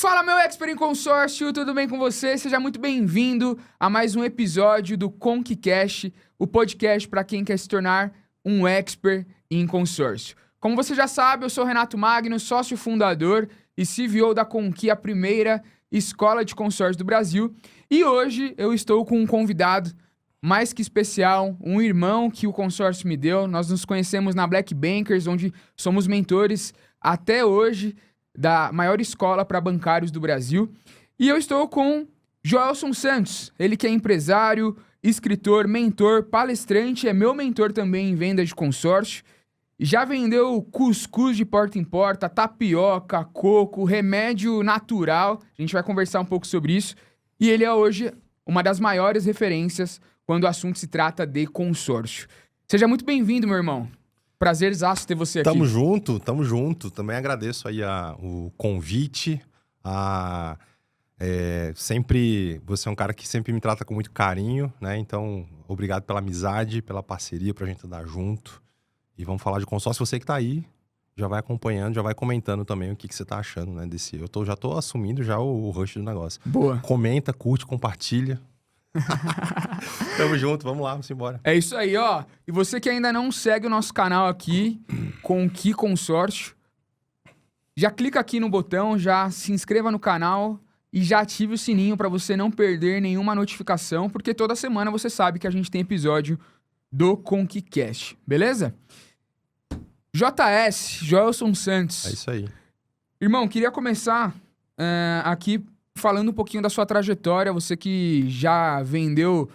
Fala, meu expert em consórcio, tudo bem com você? Seja muito bem-vindo a mais um episódio do ConquiCast, o podcast para quem quer se tornar um expert em consórcio. Como você já sabe, eu sou Renato Magno, sócio fundador e CVO da Conqui, a primeira escola de consórcio do Brasil. E hoje eu estou com um convidado mais que especial, um irmão que o consórcio me deu. Nós nos conhecemos na Black Bankers, onde somos mentores até hoje da maior escola para bancários do Brasil. E eu estou com Joelson Santos, ele que é empresário, escritor, mentor, palestrante, é meu mentor também em venda de consórcio. Já vendeu cuscuz de porta em porta, tapioca, coco, remédio natural. A gente vai conversar um pouco sobre isso. E ele é hoje uma das maiores referências quando o assunto se trata de consórcio. Seja muito bem-vindo, meu irmão. Prazerzaço ter você aqui. Tamo junto. Também agradeço aí o convite. Você é um cara que sempre me trata com muito carinho, né? Então, obrigado pela amizade, pela parceria, pra gente andar junto. E vamos falar de consórcio. Você que tá aí, já vai acompanhando, já vai comentando também o que você tá achando, né? Já tô assumindo já o rush do negócio. Boa. Comenta, curte, compartilha. Tamo junto, vamos lá, vamos embora. É isso aí, ó. E você que ainda não segue o nosso canal aqui, Conqui Consórcio, já clica aqui no botão, já se inscreva no canal e já ative o sininho para você não perder nenhuma notificação, porque toda semana você sabe que a gente tem episódio do ConquiCast, beleza? JS, Joelson Santos. É isso aí. Irmão, queria começar aqui falando um pouquinho da sua trajetória. Você que já vendeu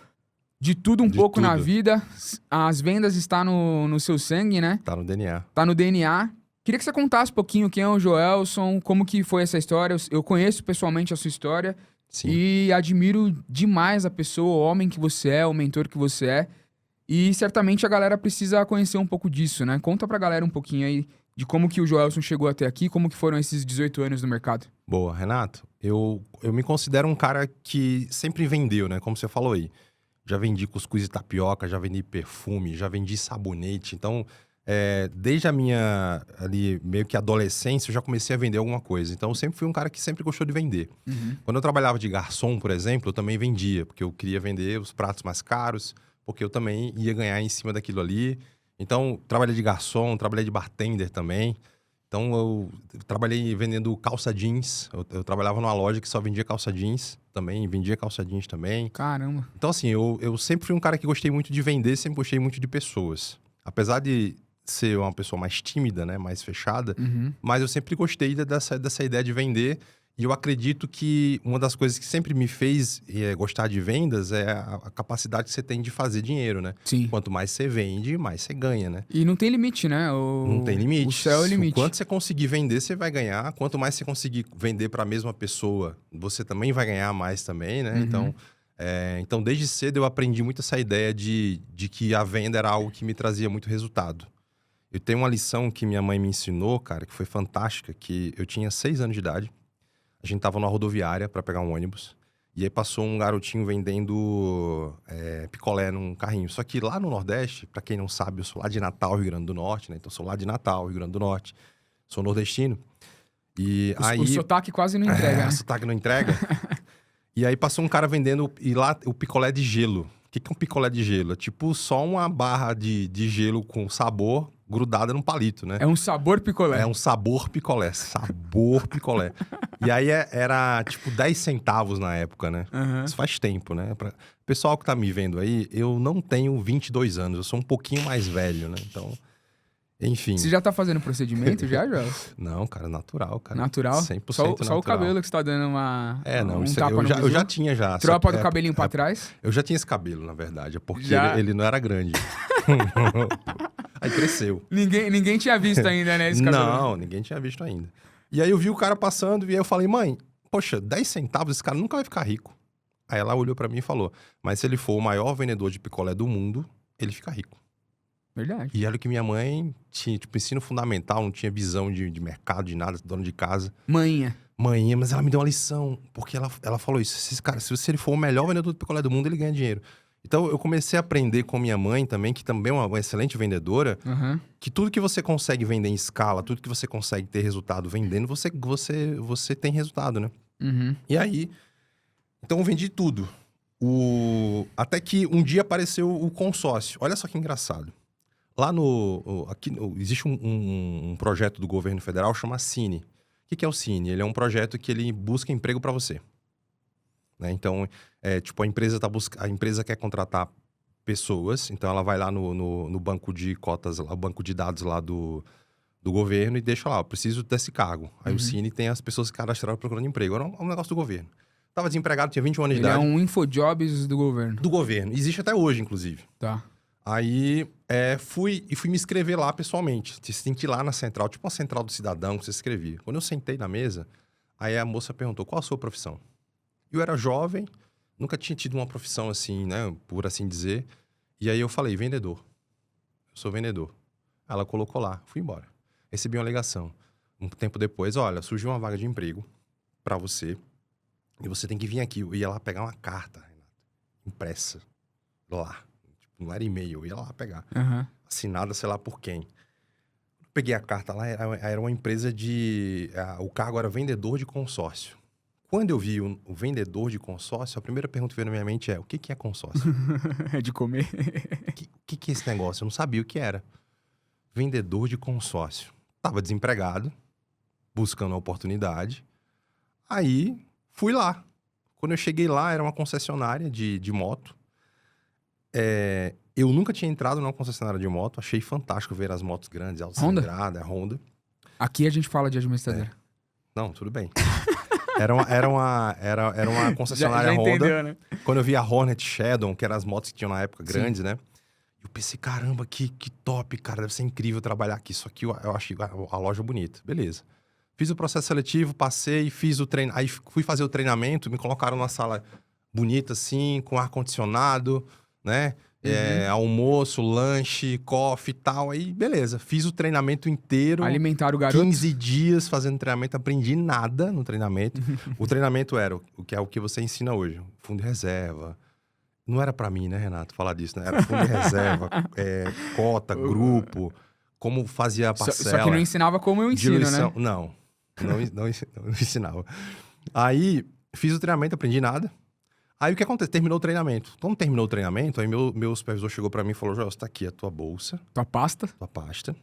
de tudo um pouco na vida. As vendas estão no seu sangue, né? Tá no DNA. Tá no DNA. Queria que você contasse um pouquinho quem é o Joelson, como que foi essa história. Eu conheço pessoalmente a sua história. Sim. E admiro demais a pessoa, o homem que você é, o mentor que você é. E certamente a galera precisa conhecer um pouco disso, né? Conta pra galera um pouquinho aí de como que o Joelson chegou até aqui, como que foram esses 18 anos no mercado. Boa, Renato. Eu me considero um cara que sempre vendeu, né? Como você falou aí. Já vendi cuscuz e tapioca, já vendi perfume, já vendi sabonete. Então, desde a minha ali, meio que adolescência, eu já comecei a vender alguma coisa. Então, eu sempre fui um cara que sempre gostou de vender. Uhum. Quando eu trabalhava de garçom, por exemplo, eu também vendia, porque eu queria vender os pratos mais caros, porque eu também ia ganhar em cima daquilo ali. Então, trabalhei de garçom, trabalhei de bartender também. Então, eu trabalhei vendendo calça jeans. Eu trabalhava numa loja que só vendia calça jeans também, vendia calça jeans também. Caramba. Então, assim, eu sempre fui um cara que gostei muito de vender, sempre gostei muito de pessoas. Apesar de ser uma pessoa mais tímida, né, mais fechada, mas eu sempre gostei dessa ideia de vender. E eu acredito que uma das coisas que sempre me fez gostar de vendas é a capacidade que você tem de fazer dinheiro, né? Sim. Quanto mais você vende, mais você ganha, né? E não tem limite, né? Não tem limite. O céu é o limite. Quanto você conseguir vender, você vai ganhar. Quanto mais você conseguir vender para a mesma pessoa, você também vai ganhar mais também, né? Então, desde cedo eu aprendi muito essa ideia de que a venda era algo que me trazia muito resultado. Eu tenho uma lição que minha mãe me ensinou, cara, que foi fantástica, que eu tinha 6 anos de idade. A gente tava numa rodoviária para pegar um ônibus. E aí passou um garotinho vendendo picolé num carrinho. Só que lá no Nordeste, para quem não sabe, eu sou lá de Natal, Rio Grande do Norte, né? Então, sou lá de Natal, Rio Grande do Norte. Sou nordestino. E o sotaque quase não entrega, né? O sotaque não entrega. E aí passou um cara vendendo, e lá o picolé de gelo. O que é um picolé de gelo? É tipo só uma barra de gelo com sabor grudada num palito, né? É um sabor picolé. É um sabor picolé. Sabor picolé. E aí era tipo 10 centavos na época, né? Isso faz tempo, né? Pessoal que tá me vendo aí, eu não tenho 22 anos. Eu sou um pouquinho mais velho, né? Então, enfim. Você já tá fazendo procedimento já, Joel? Não, cara, natural, cara. Natural? 100% natural. Só o cabelo que você tá dando uma... Não, um tapa no eu já tinha já. Tropa do cabelinho pra trás? Eu já tinha esse cabelo, na verdade. É porque ele não era grande. Aí cresceu. Ninguém tinha visto ainda, né, esse cabelo? Não, ninguém tinha visto ainda. E aí eu vi o cara passando e aí eu falei, mãe, poxa, 10 centavos, esse cara nunca vai ficar rico. Aí ela olhou pra mim e falou, mas se ele for o maior vendedor de picolé do mundo, ele fica rico. Verdade. E era o que minha mãe tinha, tipo, ensino fundamental, não tinha visão de mercado, de nada, dona de casa. Manhã, mas ela me deu uma lição, porque ela falou isso, esse cara, se ele for o melhor vendedor de picolé do mundo, ele ganha dinheiro. Então, eu comecei a aprender com minha mãe também, que também é uma excelente vendedora, Aham. que tudo que você consegue vender em escala, tudo que você consegue ter resultado vendendo, você tem resultado, né? Uhum. E aí, então eu vendi tudo. Até que um dia apareceu o consórcio. Olha só que engraçado. Lá existe um projeto do governo federal chamado Cine. O que é o Cine? Ele é um projeto que ele busca emprego para você. Né? Então, tipo, a empresa quer contratar pessoas, então ela vai lá no banco de cotas, o banco de dados lá do governo e deixa lá, eu preciso desse cargo. Aí o Cine tem as pessoas que cadastraram procurando emprego. Era um negócio do governo. Tava desempregado, tinha 21 anos de Ele é idade. um infojobs do governo. Do governo. Existe até hoje, inclusive. Tá. Aí fui me inscrever lá pessoalmente. Você tem que ir lá na central, tipo uma central do cidadão que você escrevia. Quando eu sentei na mesa, aí a moça perguntou, qual a sua profissão? Eu era jovem, nunca tinha tido uma profissão assim, né, por assim dizer. E aí eu falei, vendedor. Eu sou vendedor. Ela colocou lá, fui embora. Recebi uma ligação. Um tempo depois, olha, surgiu uma vaga de emprego pra você. E você tem que vir aqui. Eu ia lá pegar uma carta, Renato, impressa. Lá. Tipo, não era e-mail, eu ia lá pegar. Aham. Assinada, sei lá por quem. Peguei a carta lá, era uma empresa o cargo era vendedor de consórcio. Quando eu vi o vendedor de consórcio, a primeira pergunta que veio na minha mente é, o que é consórcio? É de comer. O que é esse negócio? Eu não sabia o que era. Vendedor de consórcio. Tava desempregado, buscando uma oportunidade. Aí, fui lá. Quando eu cheguei lá, era uma concessionária de moto. Eu nunca tinha entrado numa concessionária de moto. Achei fantástico ver as motos grandes, alta Honda? cilindrada, Honda. Aqui a gente fala de administradora. Não, tudo bem. Era uma concessionária já Honda. entendeu, né? Quando eu vi a Hornet Shadow, que eram as motos que tinham na época grandes, né? Eu pensei, caramba, que top, cara. Deve ser incrível trabalhar aqui. Só que eu achei a loja bonita. Beleza. Fiz o processo seletivo, passei, fiz o treino. Aí fui fazer o treinamento, me colocaram numa sala bonita assim, com ar-condicionado, né? Almoço, lanche, coffee e tal. Aí, beleza. Fiz o treinamento inteiro. Alimentar o garoto. 15 dias fazendo treinamento, aprendi nada no treinamento. O treinamento era o que você ensina hoje. Fundo de reserva. Não era pra mim, né, Renato, falar disso, né? Era fundo de reserva, cota, grupo, como fazia a parcela. Só que não ensinava como eu ensino, diluição. né? Não ensinava. Aí, fiz o treinamento, aprendi nada. Aí, o que acontece? Terminou o treinamento. Quando terminou o treinamento, aí meu supervisor chegou pra mim e falou, Joel, tá aqui a tua bolsa, Tua pasta. tua pasta,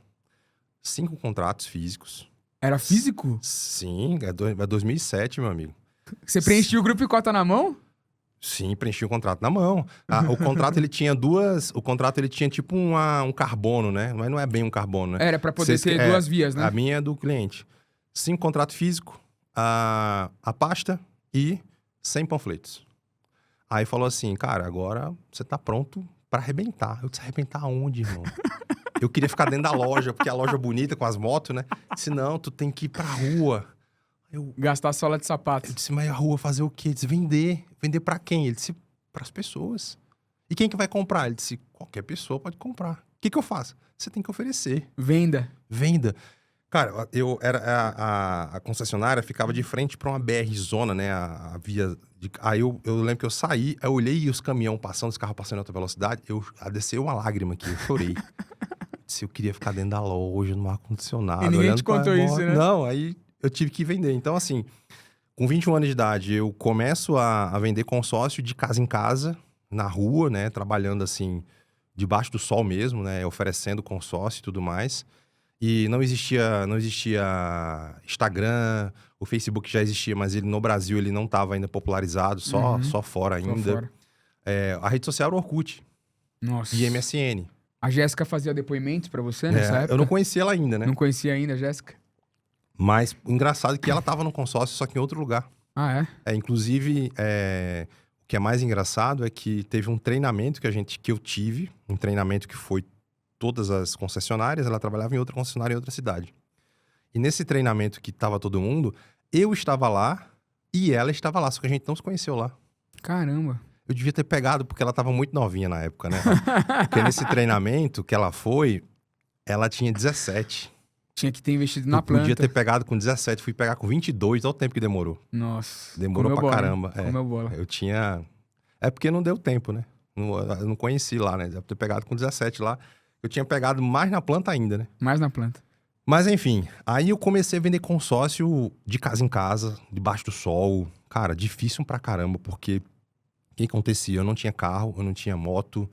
5 contratos físicos. Era físico? Sim, é 2007, meu amigo. Você preenchia o grupo e cota na mão? Sim, preenchi o contrato na mão. O contrato, ele tinha O contrato, ele tinha tipo um carbono, né? Mas não é bem um carbono, né? Era pra poder ter duas vias, né? A minha é do cliente. 5 contrato físico, a pasta e 100 panfletos. Aí falou assim, cara, agora você tá pronto pra arrebentar. Eu disse, arrebentar aonde, irmão? Eu queria ficar dentro da loja, porque a loja é bonita com as motos, né? Disse, não, tu tem que ir pra rua. Gastar a sola de sapato. Eu disse, mas a rua fazer o quê? Ele disse, vender. Vender pra quem? Ele disse, pras pessoas. E quem que vai comprar? Ele disse, qualquer pessoa pode comprar. O que eu faço? Você tem que oferecer. Venda. Venda. Cara, a concessionária ficava de frente pra uma BR zona, né? A via... Aí eu lembro que eu saí, aí eu olhei os caminhões passando, os carros passando em alta velocidade, desceu uma lágrima aqui, eu chorei. Eu queria ficar dentro da loja, no ar-condicionado. E ninguém te contou isso, né? Não, aí eu tive que vender. Então, assim, com 21 anos de idade, eu começo a vender consórcio de casa em casa, na rua, né? Trabalhando, assim, debaixo do sol mesmo, né? Oferecendo consórcio e tudo mais. E não existia Instagram, o Facebook já existia, mas no Brasil ele não estava ainda popularizado, só fora ainda. Só fora. A rede social era o Orkut Nossa. e MSN. A Jéssica fazia depoimentos pra você nessa época? Eu não conhecia ela ainda, né? Não conhecia ainda a Jéssica? Mas o engraçado é que ela tava no consórcio, só que em outro lugar. Ah, é? Inclusive, o que é mais engraçado é que teve um treinamento que eu tive, um treinamento que foi todas as concessionárias, ela trabalhava em outra concessionária em outra cidade. E nesse treinamento que tava todo mundo, eu estava lá e ela estava lá, só que a gente não se conheceu lá. Caramba. Eu devia ter pegado, porque ela tava muito novinha na época, né? Porque nesse treinamento que ela foi, ela tinha 17. Tinha que ter investido na planta. Podia ter pegado com 17, fui pegar com 22, olha o tempo que demorou. Nossa. Demorou Comeu pra bola, caramba. Comeu bola. Eu tinha... É porque não deu tempo, né? Eu não conheci lá, né? Deve ter pegado com 17 lá. Eu tinha pegado mais na planta ainda, né? Mais na planta. Mas enfim, aí eu comecei a vender consórcio de casa em casa, debaixo do sol. Cara, difícil pra caramba, porque o que acontecia? Eu não tinha carro, eu não tinha moto,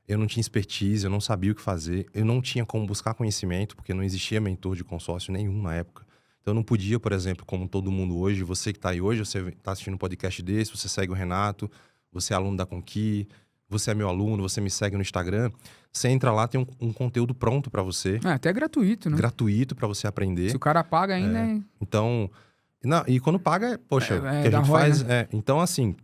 eu não tinha expertise, eu não sabia o que fazer, eu não tinha como buscar conhecimento, porque não existia mentor de consórcio nenhum na época. Então eu não podia, por exemplo, como todo mundo hoje, você que tá aí hoje, você tá assistindo um podcast desse, você segue o Renato, você é aluno da Conqui, você é meu aluno, você me segue no Instagram, você entra lá, tem um conteúdo pronto pra você, Até gratuito, né? gratuito pra você aprender. Se o cara paga ainda, Então, não, e quando paga, poxa, que a dá gente ROI, faz. né? Então, assim,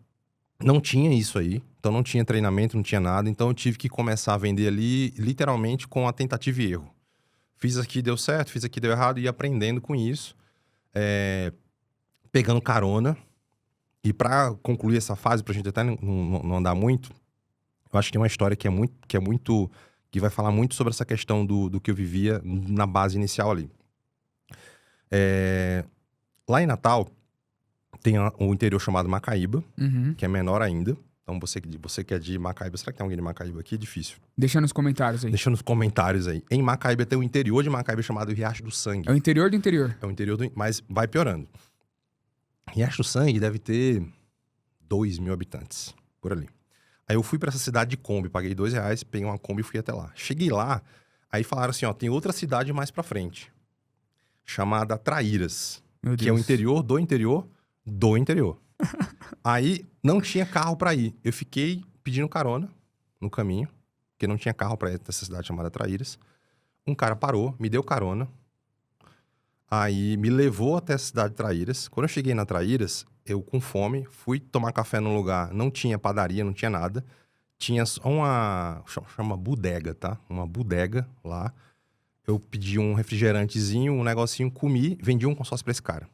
não tinha isso aí. Então, não tinha treinamento, não tinha nada. Então, eu tive que começar a vender ali, literalmente, com a tentativa e erro. Fiz aqui, deu certo, fiz aqui, deu errado, e aprendendo com isso. Pegando carona. E pra concluir essa fase, pra gente até não andar muito, eu acho que tem uma história que vai falar muito sobre essa questão do que eu vivia na base inicial ali. Lá em Natal, tem um interior chamado Macaíba, que é menor ainda. Então, você que é de Macaíba, será que tem alguém de Macaíba aqui? É difícil. Deixa nos comentários aí. Deixa nos comentários aí. Em Macaíba tem o interior de Macaíba chamado Riacho do Sangue. É o interior do interior. É o interior mas vai piorando. Riacho do Sangue deve ter 2.000 habitantes, por ali. Aí eu fui pra essa cidade de Kombi, paguei R$2, peguei uma Kombi e fui até lá. Cheguei lá, aí falaram assim, ó, tem outra cidade mais pra frente, chamada Traíras, Meu que é o Deus. interior do interior do interior. Aí não tinha carro pra ir. Eu fiquei pedindo carona no caminho, porque não tinha carro pra ir nessa cidade chamada Traíras. Um cara parou, me deu carona. Aí me levou até a cidade de Traíras. Quando eu cheguei na Traíras, eu com fome, fui tomar café num lugar, não tinha padaria, não tinha nada. Tinha só chama bodega, tá? Uma bodega lá. Eu pedi um refrigerantezinho, um negocinho, comi, vendi um consórcio pra esse cara.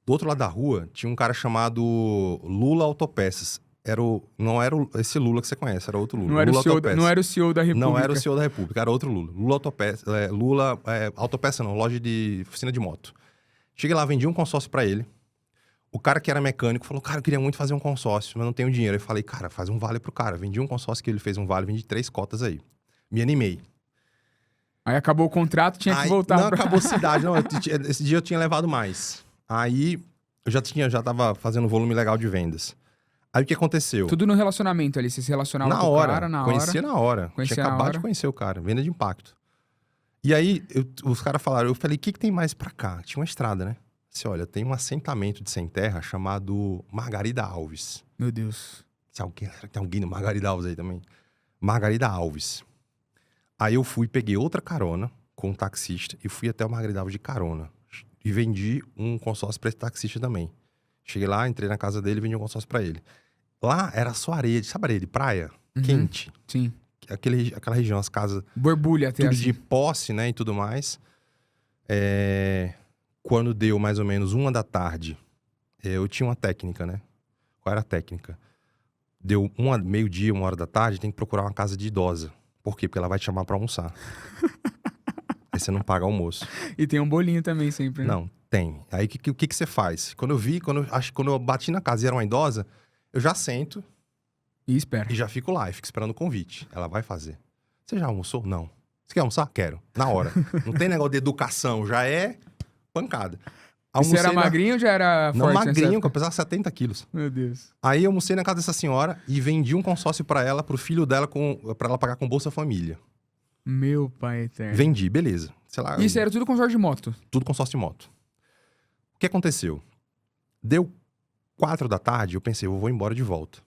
Do outro lado da rua, tinha um cara chamado Lula Autopeças. Não era esse Lula que você conhece, era outro Lula. Não era, Lula o CEO, Autopeças. não era o CEO da República. Não era o CEO da República, era outro Lula. Autopeça não, loja de oficina de moto. Cheguei lá, vendi um consórcio pra ele. O cara que era mecânico falou, cara, eu queria muito fazer um consórcio, mas não tenho dinheiro. Eu falei, cara, faz um vale pro cara. Vendi um consórcio que ele fez um vale, vendi 3 cotas aí. Me animei. Aí acabou o contrato, tinha que voltar. Não, acabou a cidade, não. Esse dia eu tinha levado mais. Aí, eu já tava fazendo um volume legal de vendas. Aí, o que aconteceu? Tudo no relacionamento ali, você se relacionava Na com hora, o cara, na conhecia hora. na hora. Conhecia Tinha na acabado hora. de conhecer o cara, venda de impacto. E aí, os caras falaram, eu falei, o que tem mais pra cá? Tinha uma estrada, né? Disse, olha, tem um assentamento de sem terra chamado Margarida Alves. Meu Deus. Será que tem alguém no Margarida Alves aí também? Margarida Alves. Aí eu fui, peguei outra carona com um taxista e fui até o Margarida Alves de carona. E vendi um consórcio pra esse taxista também. Cheguei lá, entrei na casa dele e vendi um consórcio pra ele. Lá era só areia, sabe areia de praia? Quente. Sim. Aquela região, as casas, Borbulha até tudo assim. de posse, né, e tudo mais. Quando deu mais ou menos 1 da tarde, eu tinha uma técnica, né? Qual era a técnica? Deu meio-dia, 1 hora da tarde, tem que procurar uma casa de idosa. Por quê? Porque ela vai te chamar pra almoçar. Aí você não paga almoço. E tem um bolinho também sempre, né? Não, tem. Aí o que você faz? Quando eu bati na casa e era uma idosa, eu já sento E espera. e já fico lá, e fico esperando o convite. Ela vai fazer. Você já almoçou? Não. Você quer almoçar? Quero. Na hora. Não tem negócio de educação, já é pancada. E você era na- magrinho ou já era Não, forte nessa magrinho, que época? eu pesava 70 quilos. Meu Deus. Aí eu almocei na casa dessa senhora e vendi um consórcio pra ela, pro filho dela, pra ela pagar com Bolsa Família. Meu pai eterno. Vendi, beleza. Sei lá, Isso era tudo consórcio de moto. tudo consórcio de moto. O que aconteceu? Deu 4 da tarde, eu pensei, eu vou embora de volta.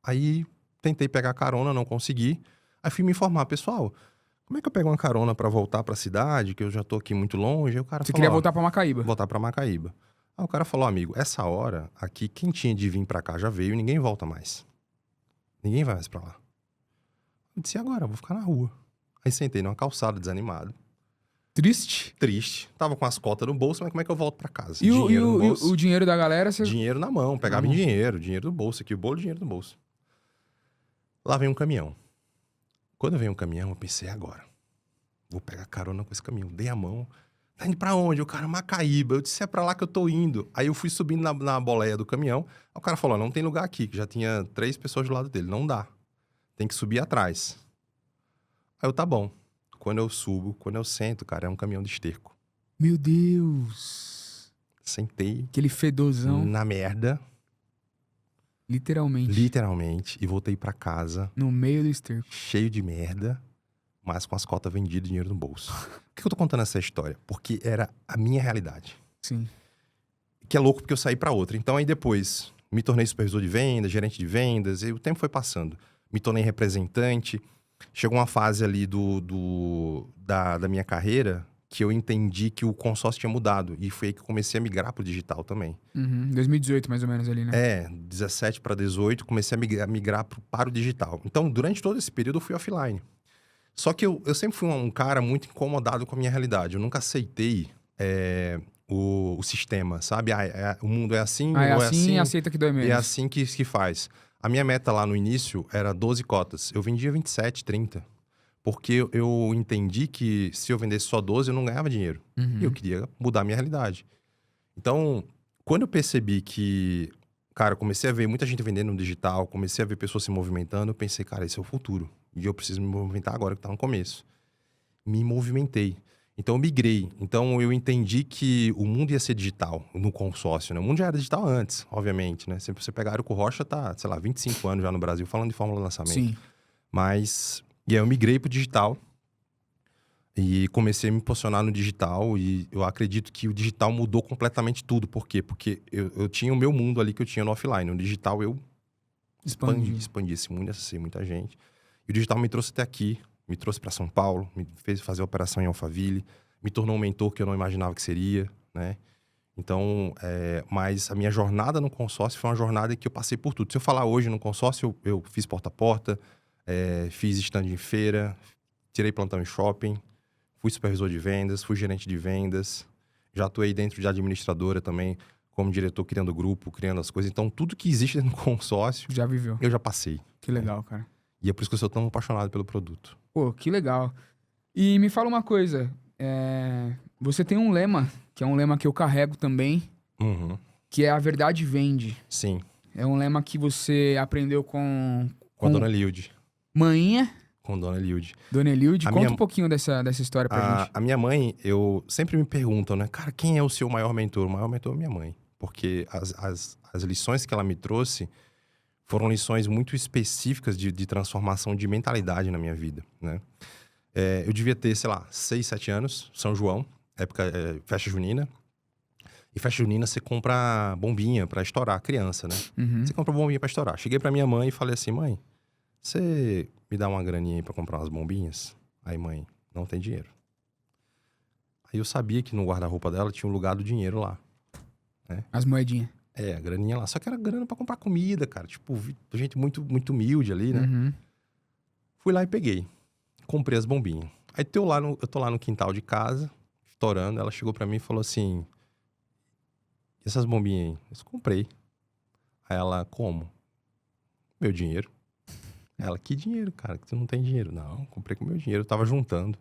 Aí tentei pegar carona, não consegui. Aí fui me informar, pessoal, como é que eu pego uma carona pra voltar pra cidade, que eu já tô aqui muito longe? Aí o cara Você falou, queria ó, voltar pra Macaíba. voltar pra Macaíba. Aí o cara falou, amigo, essa hora aqui, quem tinha de vir pra cá já veio e ninguém volta mais. Ninguém vai mais pra lá. Eu disse, e agora? Eu vou ficar na rua. Aí sentei numa calçada, desanimado, Triste. triste. Tava com as cotas no bolso, mas como é que eu volto pra casa? E, Dinheiro no bolso. o dinheiro da galera, você... Dinheiro na mão, pegava Na em mão. dinheiro do bolso aqui, o bolo, dinheiro do bolso. Lá vem um caminhão. Quando vem um caminhão, eu pensei, agora, vou pegar carona com esse caminhão. Dei a mão. Tá indo pra onde? O cara, Macaíba. Eu disse, é pra lá que eu tô indo. Aí eu fui subindo na boleia do caminhão. Aí o cara falou, não tem lugar aqui, que já tinha 3 pessoas do lado dele. Não dá. tem que subir atrás. Aí eu, tá bom. Quando eu subo, quando eu sento, cara, é um caminhão de esterco. Meu Deus. Sentei Aquele fedozão, na merda, literalmente. literalmente, e voltei pra casa No meio do esterco. cheio de merda, mas com as cotas vendidas e dinheiro no bolso. Por que eu tô contando essa história? Porque era a minha realidade. Sim. Que é louco porque eu saí pra outra. Então aí depois me tornei supervisor de vendas, gerente de vendas, e o tempo foi passando. Me tornei representante. Chegou uma fase ali da minha carreira que eu entendi que o consórcio tinha mudado. E foi aí que eu comecei a migrar pro digital também. 2018, mais ou menos, ali, né? 17 para 18, comecei a migrar para o digital. Então, durante todo esse período, eu fui offline. Só que eu sempre fui um cara muito incomodado com a minha realidade. Eu nunca aceitei o sistema, sabe? O mundo é assim, É ou assim, é assim, aceita que dói menos. e é assim que faz. A minha meta lá no início era 12 cotas. Eu vendia 27, 30. Porque eu entendi que se eu vendesse só 12, eu não ganhava dinheiro. E eu queria mudar a minha realidade. Então, quando eu percebi que, cara, eu comecei a ver muita gente vendendo no digital, comecei a ver pessoas se movimentando, eu pensei, cara, esse é o futuro. E eu preciso me movimentar agora que tá no começo. Me movimentei. Então, eu migrei. Então, eu entendi que o mundo ia ser digital no consórcio, né? O mundo já era digital antes, obviamente, né? Se você pegar Aero Rocha, tá, sei lá, 25 anos já no Brasil, falando de fórmula de lançamento. Sim. Mas, e aí eu migrei pro digital e comecei a me posicionar no digital e eu acredito que o digital mudou completamente tudo. Por quê? Porque eu tinha o meu mundo ali que eu tinha no offline. No digital eu expandi esse mundo, acessei muita gente. E o digital me trouxe até aqui, me trouxe para São Paulo, me fez fazer operação em Alphaville, me tornou um mentor que eu não imaginava que seria, né? Então, mas a minha jornada no consórcio foi uma jornada que eu passei por tudo. Se eu falar hoje no consórcio, eu fiz porta a porta, fiz stand em feira, tirei plantão em shopping, fui supervisor de vendas, fui gerente de vendas, já atuei dentro de administradora também, como diretor, criando grupo, criando as coisas. Então, tudo que existe no consórcio, Já viveu. eu já passei. Que legal, cara. E é por isso que eu sou tão apaixonado pelo produto. Pô, que legal. E me fala uma coisa. Você tem um lema, que é um lema que eu carrego também, Uhum. que é a verdade vende. Sim, É um lema que você aprendeu com com a Dona Lilde. Maninha, Com Dona Lilde. Dona Elilde. A Conta minha- um pouquinho dessa história pra gente. A minha mãe, eu sempre me perguntam, né? Cara, quem é o seu maior mentor? O maior mentor é minha mãe. Porque as lições que ela me trouxe foram lições muito específicas de transformação de mentalidade na minha vida, né? Eu devia ter, sei lá, 6, 7 anos, São João, época festa junina. E festa junina você compra bombinha pra estourar, criança, né? Você compra bombinha pra estourar. Cheguei pra minha mãe e falei assim, mãe, você me dá uma graninha aí pra comprar umas bombinhas? Aí, mãe, não tem dinheiro. Aí eu sabia que no guarda-roupa dela tinha um lugar do dinheiro lá. As moedinhas. A graninha lá. Só que era grana pra comprar comida, cara. Tipo, gente muito, muito humilde ali, né? Uhum. Fui lá e peguei. Comprei as bombinhas. Aí eu tô lá no quintal de casa, estourando. Ela chegou pra mim e falou assim, e essas bombinhas aí? Eu comprei. Aí ela, como? Meu dinheiro. Ela, que dinheiro, cara? Que tu não tem dinheiro. Não, comprei com meu dinheiro. Eu tava juntando.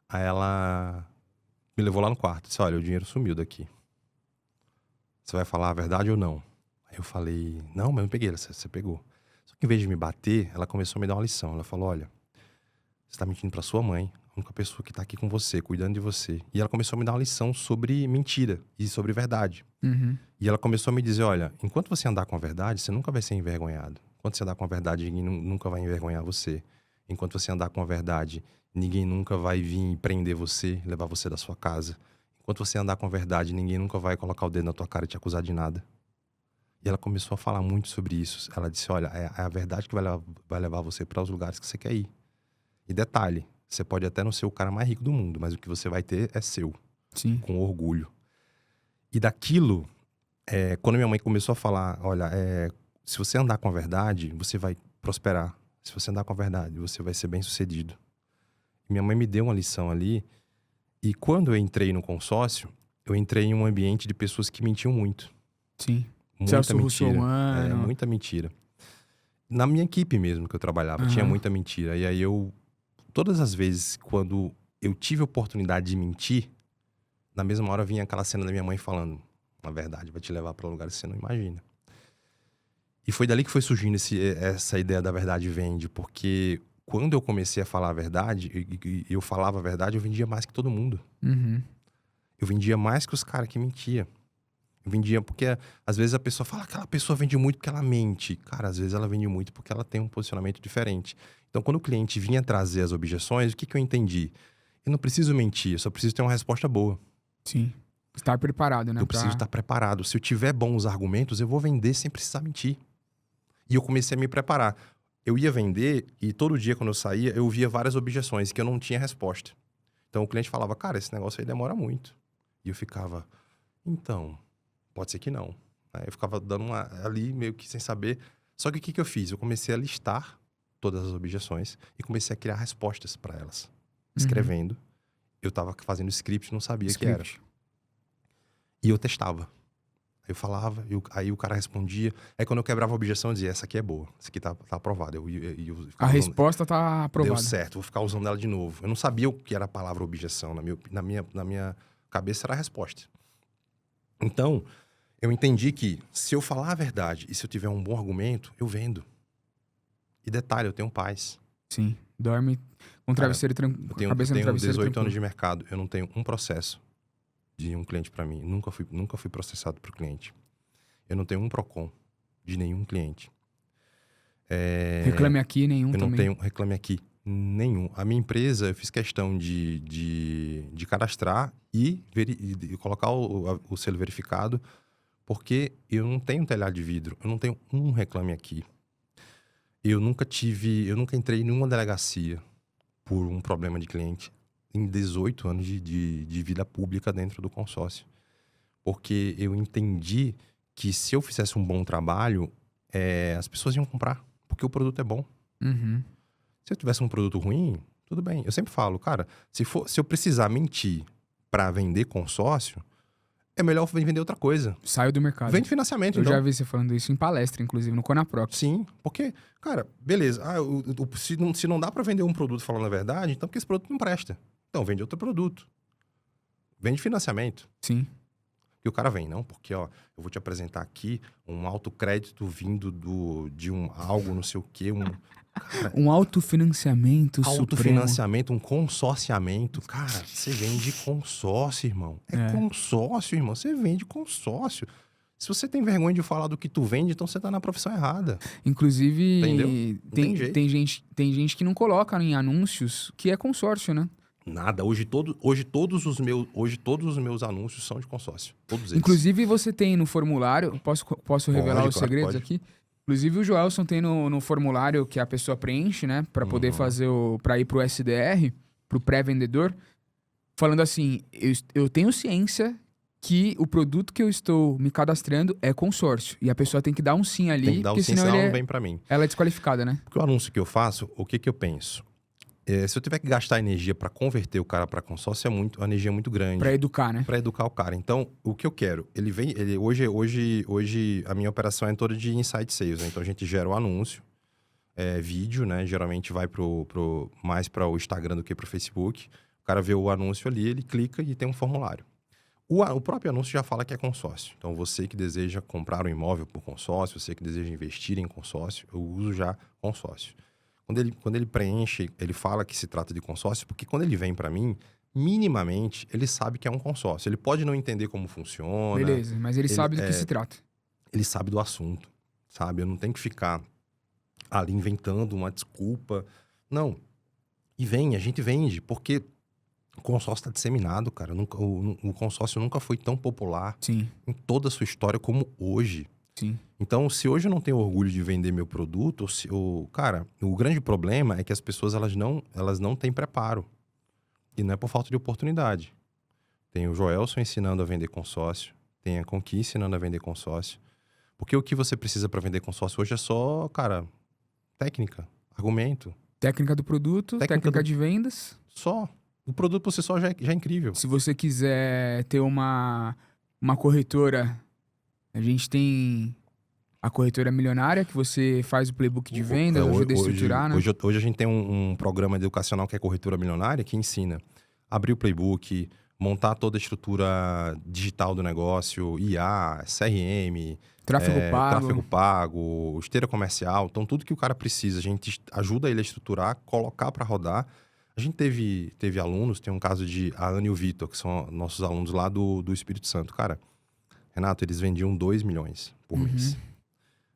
Aí ela me levou lá no quarto. Disse, olha, o dinheiro sumiu daqui. Você vai falar a verdade ou não? Aí eu falei, não, mas eu não peguei. Você pegou. Só que em vez de me bater, ela começou a me dar uma lição. Ela falou, olha, você tá mentindo pra sua mãe. A única pessoa que tá aqui com você, cuidando de você. E ela começou a me dar uma lição sobre mentira e sobre verdade. Uhum. E ela começou a me dizer, olha, enquanto você andar com a verdade, você nunca vai ser envergonhado. Enquanto você andar com a verdade, ninguém nunca vai envergonhar você. Enquanto você andar com a verdade, ninguém nunca vai vir prender você, levar você da sua casa. Enquanto você andar com a verdade, ninguém nunca vai colocar o dedo na tua cara e te acusar de nada. E ela começou a falar muito sobre isso. Ela disse, olha, é a verdade que vai levar você para os lugares que você quer ir. E detalhe, você pode até não ser o cara mais rico do mundo, mas o que você vai ter é seu. Sim. Com orgulho. E daquilo, quando minha mãe começou a falar, olha, se você andar com a verdade, você vai prosperar. Se você andar com a verdade, você vai ser bem-sucedido. Minha mãe me deu uma lição ali. E quando eu entrei no consórcio, eu entrei em um ambiente de pessoas que mentiam muito. Sim. Muita Celso mentira. Russomano. Muita mentira. Na minha equipe mesmo que eu trabalhava, tinha muita mentira. E aí todas as vezes, quando eu tive a oportunidade de mentir, na mesma hora vinha aquela cena da minha mãe falando, na verdade, vai te levar para lugares que você não imagina. E foi dali que foi surgindo essa ideia da verdade vende, porque quando eu comecei a falar a verdade, e eu falava a verdade, eu vendia mais que todo mundo. Uhum. Eu vendia mais que os caras que mentiam. Eu vendia porque, às vezes, a pessoa fala que aquela pessoa vende muito porque ela mente. Cara, às vezes ela vende muito porque ela tem um posicionamento diferente. Então, quando o cliente vinha trazer as objeções, o que eu entendi? Eu não preciso mentir, eu só preciso ter uma resposta boa. Sim. Estar preparado, né? Eu preciso estar preparado. Se eu tiver bons argumentos, eu vou vender sem precisar mentir. E eu comecei a me preparar. Eu ia vender e todo dia, quando eu saía, eu via várias objeções que eu não tinha resposta. Então, o cliente falava, cara, esse negócio aí demora muito. E eu ficava, então, pode ser que não. Aí eu ficava dando ali, meio que sem saber. Só que o que eu fiz? Eu comecei a listar todas as objeções e comecei a criar respostas para elas. Escrevendo. Eu estava fazendo script, não sabia o que era. E eu testava. Aí eu falava, aí o cara respondia. Aí quando eu quebrava a objeção, eu dizia, essa aqui é boa. Essa aqui tá aprovada. A resposta tá aprovada. Deu certo, vou ficar usando ela de novo. Eu não sabia o que era a palavra objeção. Na minha cabeça era a resposta. Então, eu entendi que se eu falar a verdade e se eu tiver um bom argumento, eu vendo. E detalhe, eu tenho paz. Sim, dorme com travesseiro tranquilo. Eu tenho 18 anos de mercado, eu não tenho um processo de um cliente para mim. Nunca fui processado por cliente. Eu não tenho um PROCON de nenhum cliente. Reclame aqui, nenhum eu também. Não tenho reclame aqui, nenhum. A minha empresa, eu fiz questão de cadastrar e colocar o selo verificado, porque eu não tenho telhado de vidro, eu não tenho um reclame aqui. Eu nunca entrei em nenhuma delegacia por um problema de cliente em 18 anos de vida pública dentro do consórcio. Porque eu entendi que se eu fizesse um bom trabalho, as pessoas iam comprar, porque o produto é bom. Uhum. Se eu tivesse um produto ruim, tudo bem. Eu sempre falo, cara, se eu precisar mentir para vender consórcio, é melhor vender outra coisa. Saiu do mercado. Vende financiamento, Eu então. já vi você falando isso em palestra, inclusive, no Conaproc. Sim, porque, cara, beleza. Se não dá para vender um produto falando a verdade, então porque esse produto não presta. Então, vende outro produto. Vende financiamento. Sim. E o cara vem, não, porque, ó, eu vou te apresentar aqui um autocrédito vindo de algo, não sei o quê, cara, um autofinanciamento supremo. Autofinanciamento, um consorciamento. Cara, você vende consórcio, irmão. É consórcio, irmão. Você vende consórcio. Se você tem vergonha de falar do que tu vende, então você tá na profissão errada. Inclusive, tem gente que não coloca em anúncios que é consórcio, né? Nada. Hoje todos os meus anúncios são de consórcio. Todos eles. Inclusive, você tem no formulário... Posso revelar os segredos aqui? Inclusive, o Joelson tem no formulário que a pessoa preenche, né? Pra poder fazer pra ir pro SDR, pro pré-vendedor, falando assim, eu tenho ciência que o produto que eu estou me cadastrando é consórcio. E a pessoa tem que dar um sim ali, tem que dar porque um sim, senão não vem pra mim. Ela é desqualificada, né? Porque o anúncio que eu faço, o que eu penso? Se eu tiver que gastar energia para converter o cara para consórcio, a energia é muito grande. Para educar, né? Para educar o cara. Então, o que eu quero? Hoje a minha operação é toda de insight sales, né? Então, a gente gera o anúncio, vídeo, né? Geralmente vai mais para o Instagram do que para o Facebook. O cara vê o anúncio ali, ele clica e tem um formulário. O próprio anúncio já fala que é consórcio. Então, você que deseja comprar um imóvel por consórcio, você que deseja investir em consórcio, eu uso já consórcio. Quando ele preenche, ele fala que se trata de consórcio, porque quando ele vem para mim, minimamente, ele sabe que é um consórcio. Ele pode não entender como funciona. Beleza, mas ele sabe do que se trata. Ele sabe do assunto, sabe? Eu não tenho que ficar ali inventando uma desculpa. Não. E a gente vende, porque o consórcio está disseminado, cara. O consórcio nunca foi tão popular em toda a sua história como hoje. Sim. Então, se hoje eu não tenho orgulho de vender meu produto, cara, o grande problema é que as pessoas elas não têm preparo. E não é por falta de oportunidade. Tem o Joelson ensinando a vender consórcio, tem a Conqui ensinando a vender consórcio. Porque o que você precisa para vender consórcio hoje é só, cara, técnica, argumento. Técnica do produto, técnica de vendas. Só. O produto por si só já é incrível. Se você quiser ter uma corretora... A gente tem a corretora milionária, que você faz o playbook de venda, ajuda a estruturar, né? Hoje a gente tem um programa educacional que é Corretora Milionária, que ensina a abrir o playbook, montar toda a estrutura digital do negócio, IA, CRM, Tráfego pago, esteira comercial. Então, tudo que o cara precisa, a gente ajuda ele a estruturar, colocar para rodar. A gente teve alunos, tem um caso de a Ana e o Vitor, que são nossos alunos lá do Espírito Santo. Cara, Renato, eles vendiam 2 milhões por mês.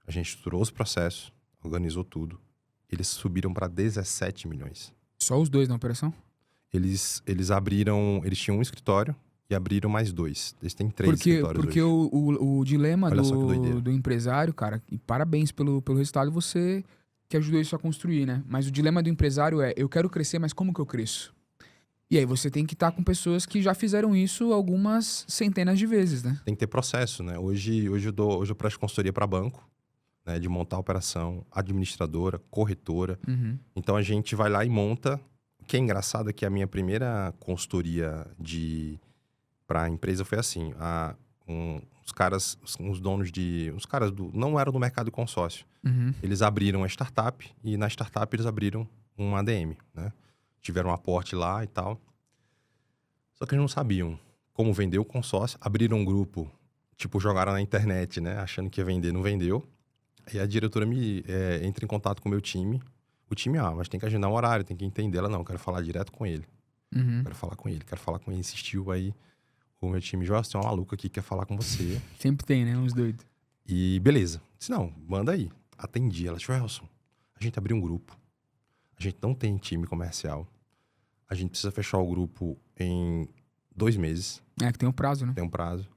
A gente estruturou os processos, organizou tudo. Eles subiram para 17 milhões. Só os 2 na operação? Eles tinham um escritório e abriram mais 2. Eles têm 3 escritórios Porque hoje. o dilema Olha só que doideira. do empresário, cara, e parabéns pelo resultado, você que ajudou isso a construir, né? Mas o dilema do empresário é, eu quero crescer, mas como que eu cresço? E aí você tem que estar com pessoas que já fizeram isso algumas centenas de vezes, né? Tem que ter processo, né? Hoje eu presto consultoria para banco, né? De montar a operação, administradora, corretora. Então a gente vai lá e monta. O que é engraçado é que a minha primeira consultoria para a empresa foi assim. Os caras não eram do mercado de consórcio. Eles abriram uma startup e na startup eles abriram um ADM, né? Tiveram um aporte lá e tal. Só que eles não sabiam como vender o consórcio. Abriram um grupo, tipo, jogaram na internet, né? Achando que ia vender, não vendeu. Aí a diretora entra em contato com o meu time. O time, mas tem que agendar um horário, tem que entender. Ela, não, eu quero falar direto com ele. Quero falar com ele. Insistiu aí. O meu time, Joel, tem uma maluca aqui que quer falar com você. Sempre tem, né? Uns doidos. E beleza. Disse, não, manda aí. Atendi. Ela, Joelson, a gente abriu um grupo. A gente não tem time comercial. A gente precisa fechar o grupo em 2 meses. É, que tem um prazo, né? Tem um prazo.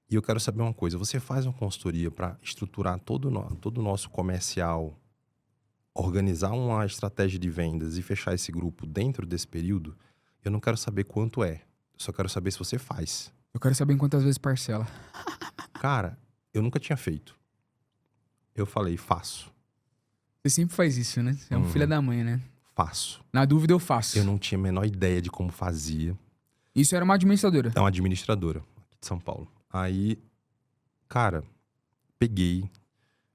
E eu quero saber uma coisa. Você faz uma consultoria para estruturar todo o nosso comercial, organizar uma estratégia de vendas e fechar esse grupo dentro desse período? Eu não quero saber quanto é. Eu só quero saber se você faz. Eu quero saber em quantas vezes parcela. Cara, eu nunca tinha feito. Eu falei, faço. Você sempre faz isso, né? Você é um filho da mãe, né? Faço. Na dúvida eu faço. Eu não tinha a menor ideia de como fazia. Isso era uma administradora? É uma administradora aqui de São Paulo. Aí, cara, peguei.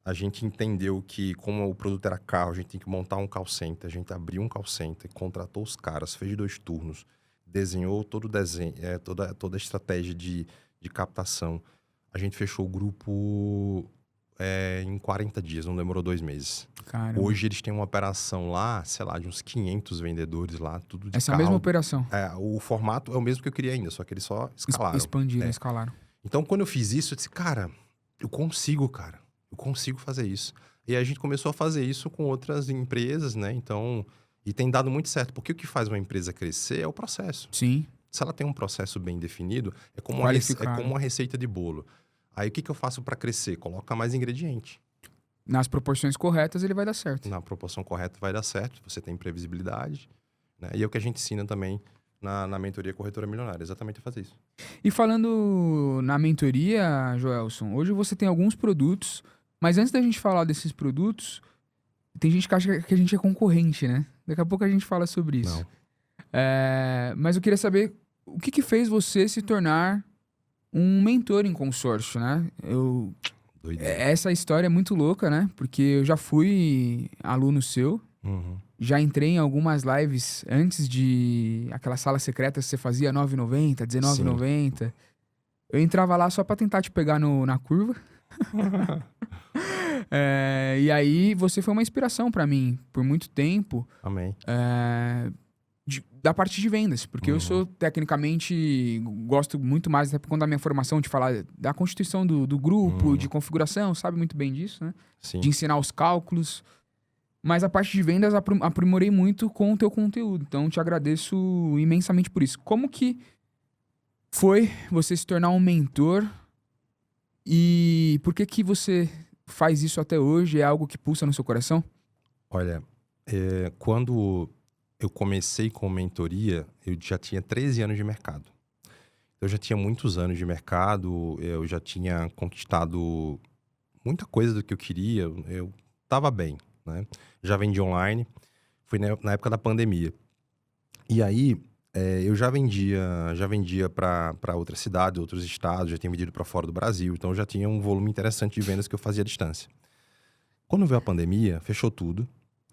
A gente entendeu que, como o produto era carro, a gente tem que montar um call center. A gente abriu um call center, contratou os caras, fez 2 turnos, desenhou todo o desenho, toda a estratégia de captação. A gente fechou o grupo em 40 dias, não demorou 2 meses. Caramba. Hoje eles têm uma operação lá, sei lá, de uns 500 vendedores lá, tudo de Essa carro. mesma operação? O formato é o mesmo que eu queria ainda, só que eles só escalaram. Expandiram, escalaram. Então, quando eu fiz isso, eu disse, cara, eu consigo fazer isso. E aí a gente começou a fazer isso com outras empresas, né? Então, e tem dado muito certo, porque o que faz uma empresa crescer é o processo. Sim. Se ela tem um processo bem definido, é como uma receita de bolo. Aí o que eu faço para crescer? Coloca mais ingrediente. Nas proporções corretas, ele vai dar certo. Na proporção correta vai dar certo, você tem previsibilidade, né? E é o que a gente ensina também na mentoria Corretora Milionária, exatamente a fazer isso. E falando na mentoria, Joelson, hoje você tem alguns produtos, mas antes da gente falar desses produtos, tem gente que acha que a gente é concorrente, né? Daqui a pouco a gente fala sobre isso. Não. Mas eu queria saber o que fez você se tornar um mentor em consórcio, né? Essa história é muito louca, né? Porque eu já fui aluno seu, já entrei em algumas lives antes de aquela sala secreta que você fazia, R$ 9,90, R$19,90. Eu entrava lá só pra tentar te pegar na curva. E aí você foi uma inspiração pra mim por muito tempo. Amém. Da parte de vendas, porque eu sou tecnicamente, gosto muito mais, até por conta da minha formação, de falar da constituição do grupo, de configuração, sabe muito bem disso, né? Sim. De ensinar os cálculos. Mas a parte de vendas aprimorei muito com o teu conteúdo, então te agradeço imensamente por isso. Como que foi você se tornar um mentor e por que você faz isso até hoje? É algo que pulsa no seu coração? Olha, quando eu comecei com mentoria, eu já tinha 13 anos de mercado. Eu já tinha muitos anos de mercado, eu já tinha conquistado muita coisa do que eu queria, eu estava bem, né? Já vendi online, foi na época da pandemia. E aí, eu já vendia para outras cidades, outros estados, já tinha vendido para fora do Brasil, então eu já tinha um volume interessante de vendas que eu fazia à distância. Quando veio a pandemia, fechou tudo,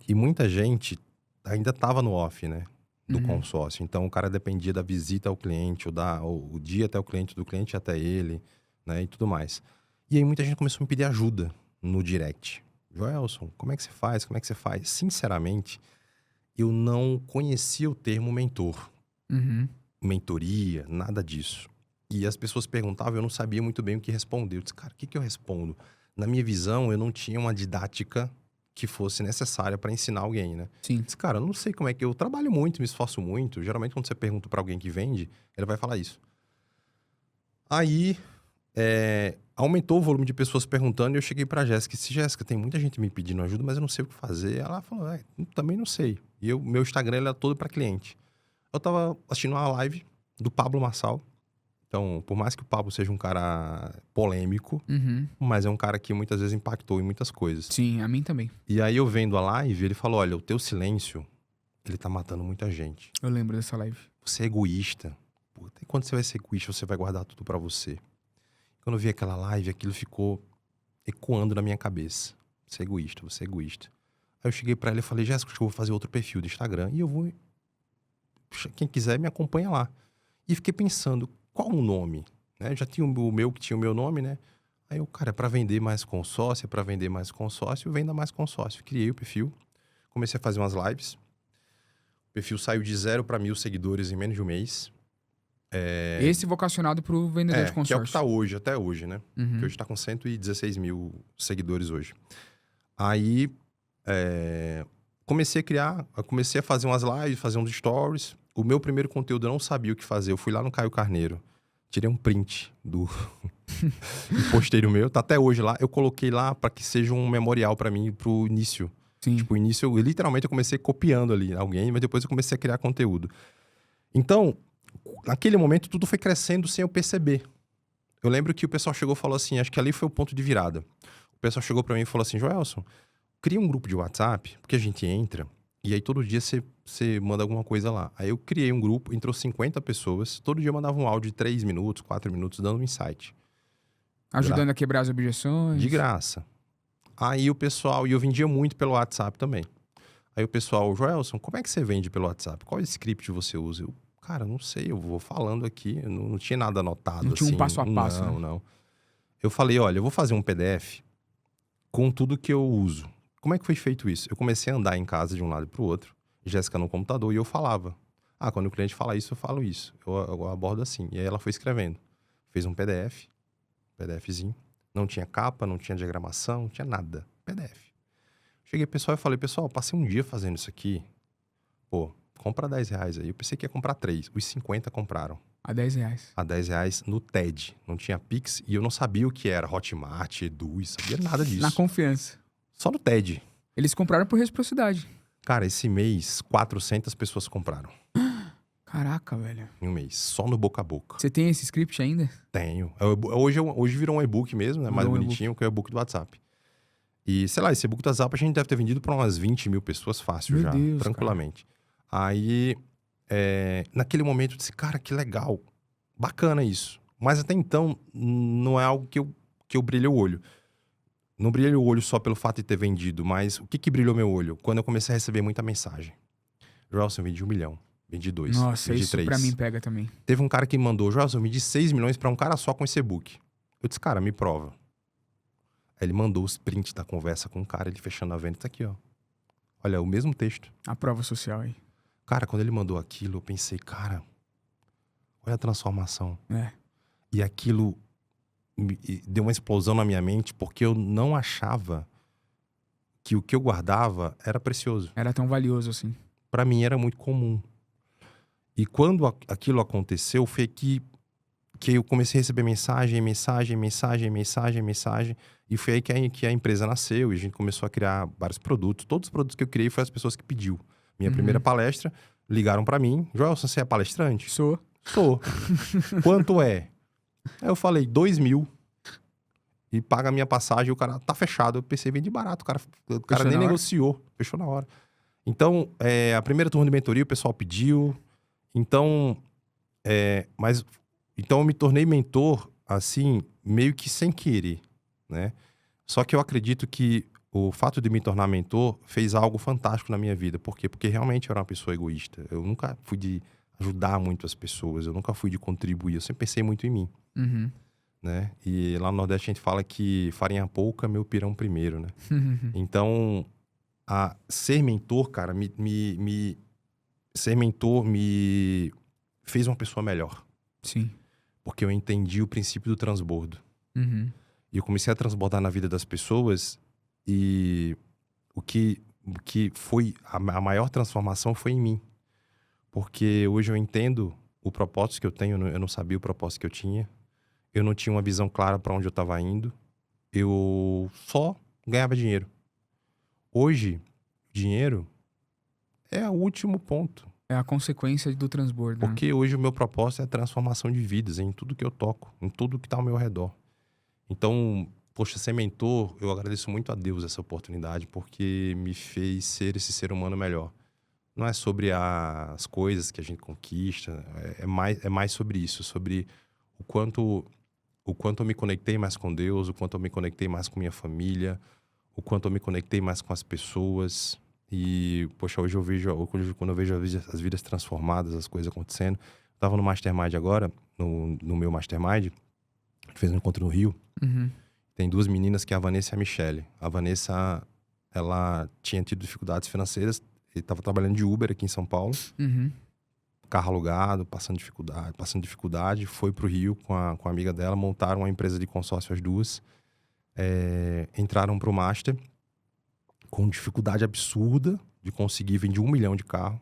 e muita gente ainda estava no off, né? do consórcio. Então, o cara dependia da visita ao cliente, o dia até o cliente, do cliente até ele, né? E tudo mais. E aí, muita gente começou a me pedir ajuda no direct. Joelson, como é que você faz? Como é que você faz? Sinceramente, eu não conhecia o termo mentor. Mentoria, nada disso. E as pessoas perguntavam, eu não sabia muito bem o que responder. Eu disse, cara, o que eu respondo? Na minha visão, eu não tinha uma didática que fosse necessária para ensinar alguém, né? Sim. Eu disse, cara, eu não sei como é que eu trabalho muito, me esforço muito. Geralmente, quando você pergunta para alguém que vende, ele vai falar isso. Aí, aumentou o volume de pessoas perguntando e eu cheguei pra Jéssica e disse, Jéssica, tem muita gente me pedindo ajuda, mas eu não sei o que fazer. Ela falou, também não sei. E meu Instagram ele era todo para cliente. Eu tava assistindo uma live do Pablo Marçal. Então, por mais que o Pablo seja um cara polêmico, mas é um cara que muitas vezes impactou em muitas coisas. Sim, a mim também. E aí, eu vendo a live, ele falou, olha, o teu silêncio, ele tá matando muita gente. Eu lembro dessa live. Você é egoísta. Puta, e quando você vai ser egoísta, você vai guardar tudo pra você. Quando eu vi aquela live, aquilo ficou ecoando na minha cabeça. Você é egoísta, você é egoísta. Aí eu cheguei pra ela e falei, Jéssica, acho que eu vou fazer outro perfil do Instagram e eu vou... Quem quiser me acompanha lá. E fiquei pensando, qual o nome? Né? Já tinha o meu, que tinha o meu nome, né? Aí eu, cara, é pra vender mais consórcio, venda mais consórcio. Criei o perfil, comecei a fazer umas lives. O perfil saiu de 0 para 1.000 seguidores em menos de um mês. Esse vocacionado pro vendedor de consórcio. Que é o que tá hoje, até hoje, né? Que hoje tá com 116 mil seguidores hoje. Aí, comecei a fazer umas lives, fazer uns stories. O meu primeiro conteúdo eu não sabia o que fazer. Eu fui lá no Caio Carneiro, tirei um print do e postei no meu. Tá até hoje lá. Eu coloquei lá para que seja um memorial para mim pro início. Sim. Tipo, o início, literalmente eu comecei copiando ali alguém, mas depois eu comecei a criar conteúdo. Então, naquele momento, tudo foi crescendo sem eu perceber. Eu lembro que o pessoal chegou e falou assim, acho que ali foi o ponto de virada. O pessoal chegou para mim e falou assim, Joelson, cria um grupo de WhatsApp, porque a gente entra, e aí todo dia você manda alguma coisa lá. Aí eu criei um grupo, entrou 50 pessoas, todo dia eu mandava um áudio de 3 minutos, 4 minutos, dando um insight. Ajudando a quebrar as objeções. De graça. Aí o pessoal, e eu vendia muito pelo WhatsApp também. Aí o pessoal, Joelson, como é que você vende pelo WhatsApp? Qual script você usa? Eu, cara, não sei, eu vou falando aqui, não tinha nada anotado. Não tinha assim. um passo a passo. Não. Eu falei, olha, eu vou fazer um PDF com tudo que eu uso. Como é que foi feito isso? Eu comecei a andar em casa de um lado para o outro, Jéssica no computador, e eu falava. Quando o cliente fala isso, eu falo isso. Eu abordo assim. E aí ela foi escrevendo. Fez um PDFzinho. Não tinha capa, não tinha diagramação, não tinha nada. PDF. Cheguei pessoal e falei, pessoal, passei um dia fazendo isso aqui. Pô, compra R$10 aí. Eu pensei que ia comprar 3. Os 50 compraram. A R$10. A R$10 no TED. Não tinha Pix e eu não sabia o que era Hotmart, Edu, sabia nada disso. Na confiança. Só no TED. Eles compraram por reciprocidade. Cara, esse mês, 400 pessoas compraram. Caraca, velho. Em um mês. Só no boca a boca. Você tem esse script ainda? Tenho. Hoje virou um e-book mesmo, né? Mais bonitinho que o e-book do WhatsApp. E, sei lá, esse e-book do WhatsApp a gente deve ter vendido para umas 20 mil pessoas fácil já. Deus, tranquilamente. Cara. Aí, naquele momento, eu disse, cara, que legal. Bacana isso. Mas até então, não é algo que eu brilhei o olho. Não brilhei o olho só pelo fato de ter vendido, mas o que brilhou meu olho? Quando eu comecei a receber muita mensagem. Joelson, eu vendi 1 milhão. Vendi 2. Nossa, vendi isso 3. pra mim pega também. Teve um cara que mandou, Joelson, eu vendi 6 milhões pra um cara só com esse e-book. Eu disse, cara, me prova. Aí ele mandou os prints da conversa com o cara, ele fechando a venda. Tá aqui, ó. Olha, o mesmo texto. A prova social aí. Cara, quando ele mandou aquilo, eu pensei, cara, olha a transformação. E aquilo deu uma explosão na minha mente, porque eu não achava que o que eu guardava era precioso. Era tão valioso assim. Pra mim era muito comum. E quando aquilo aconteceu, foi que eu comecei a receber mensagem. E foi aí que a empresa nasceu e a gente começou a criar vários produtos. Todos os produtos que eu criei foram as pessoas que pediu. Minha primeira palestra, ligaram pra mim. Joelson, você é palestrante? Sou. Quanto é? Aí eu falei, 2 mil. E paga a minha passagem. O cara, tá fechado. Eu pensei, vende barato. O cara nem negociou. Fechou na hora. Então, a primeira turma de mentoria, o pessoal pediu. Então, então eu me tornei mentor, assim, meio que sem querer, né? Só que eu acredito que o fato de me tornar mentor fez algo fantástico na minha vida. Por quê? Porque realmente eu era uma pessoa egoísta. Eu nunca fui de ajudar muito as pessoas, eu nunca fui de contribuir, eu sempre pensei muito em mim, Uhum. né? E lá no Nordeste a gente fala que farinha pouca, meu pirão primeiro, né? Então, ser mentor, cara, ser mentor me fez uma pessoa melhor. Sim. Porque eu entendi o princípio do transbordo. Uhum. E eu comecei a transbordar na vida das pessoas e o que foi a maior transformação foi em mim. Porque hoje eu entendo o propósito que eu tenho, eu não sabia o propósito que eu tinha. Eu não tinha uma visão clara para onde eu estava indo. Eu só ganhava dinheiro. Hoje, dinheiro é o último ponto. É a consequência do transbordo, né? Porque hoje o meu propósito é a transformação de vidas em tudo que eu toco, em tudo que está ao meu redor. Então, poxa, ser mentor, eu agradeço muito a Deus essa oportunidade, porque me fez ser esse ser humano melhor. Não é sobre as coisas que a gente conquista, é mais sobre isso, sobre o quanto eu me conectei mais com Deus, o quanto eu me conectei mais com minha família, o quanto eu me conectei mais com as pessoas. E, poxa, hoje quando eu vejo as vidas transformadas, as coisas acontecendo. Eu tava no Mastermind agora, no meu Mastermind, a gente fez um encontro no Rio. Uhum. Tem duas meninas, que é a Vanessa e a Michelle. A Vanessa, ela tinha tido dificuldades financeiras e estava trabalhando de Uber aqui em São Paulo. Uhum. Carro alugado, passando dificuldade. Foi pro Rio com a amiga dela, montaram uma empresa de consórcio as duas. Entraram pro Master com dificuldade absurda de conseguir vender 1 milhão de carro.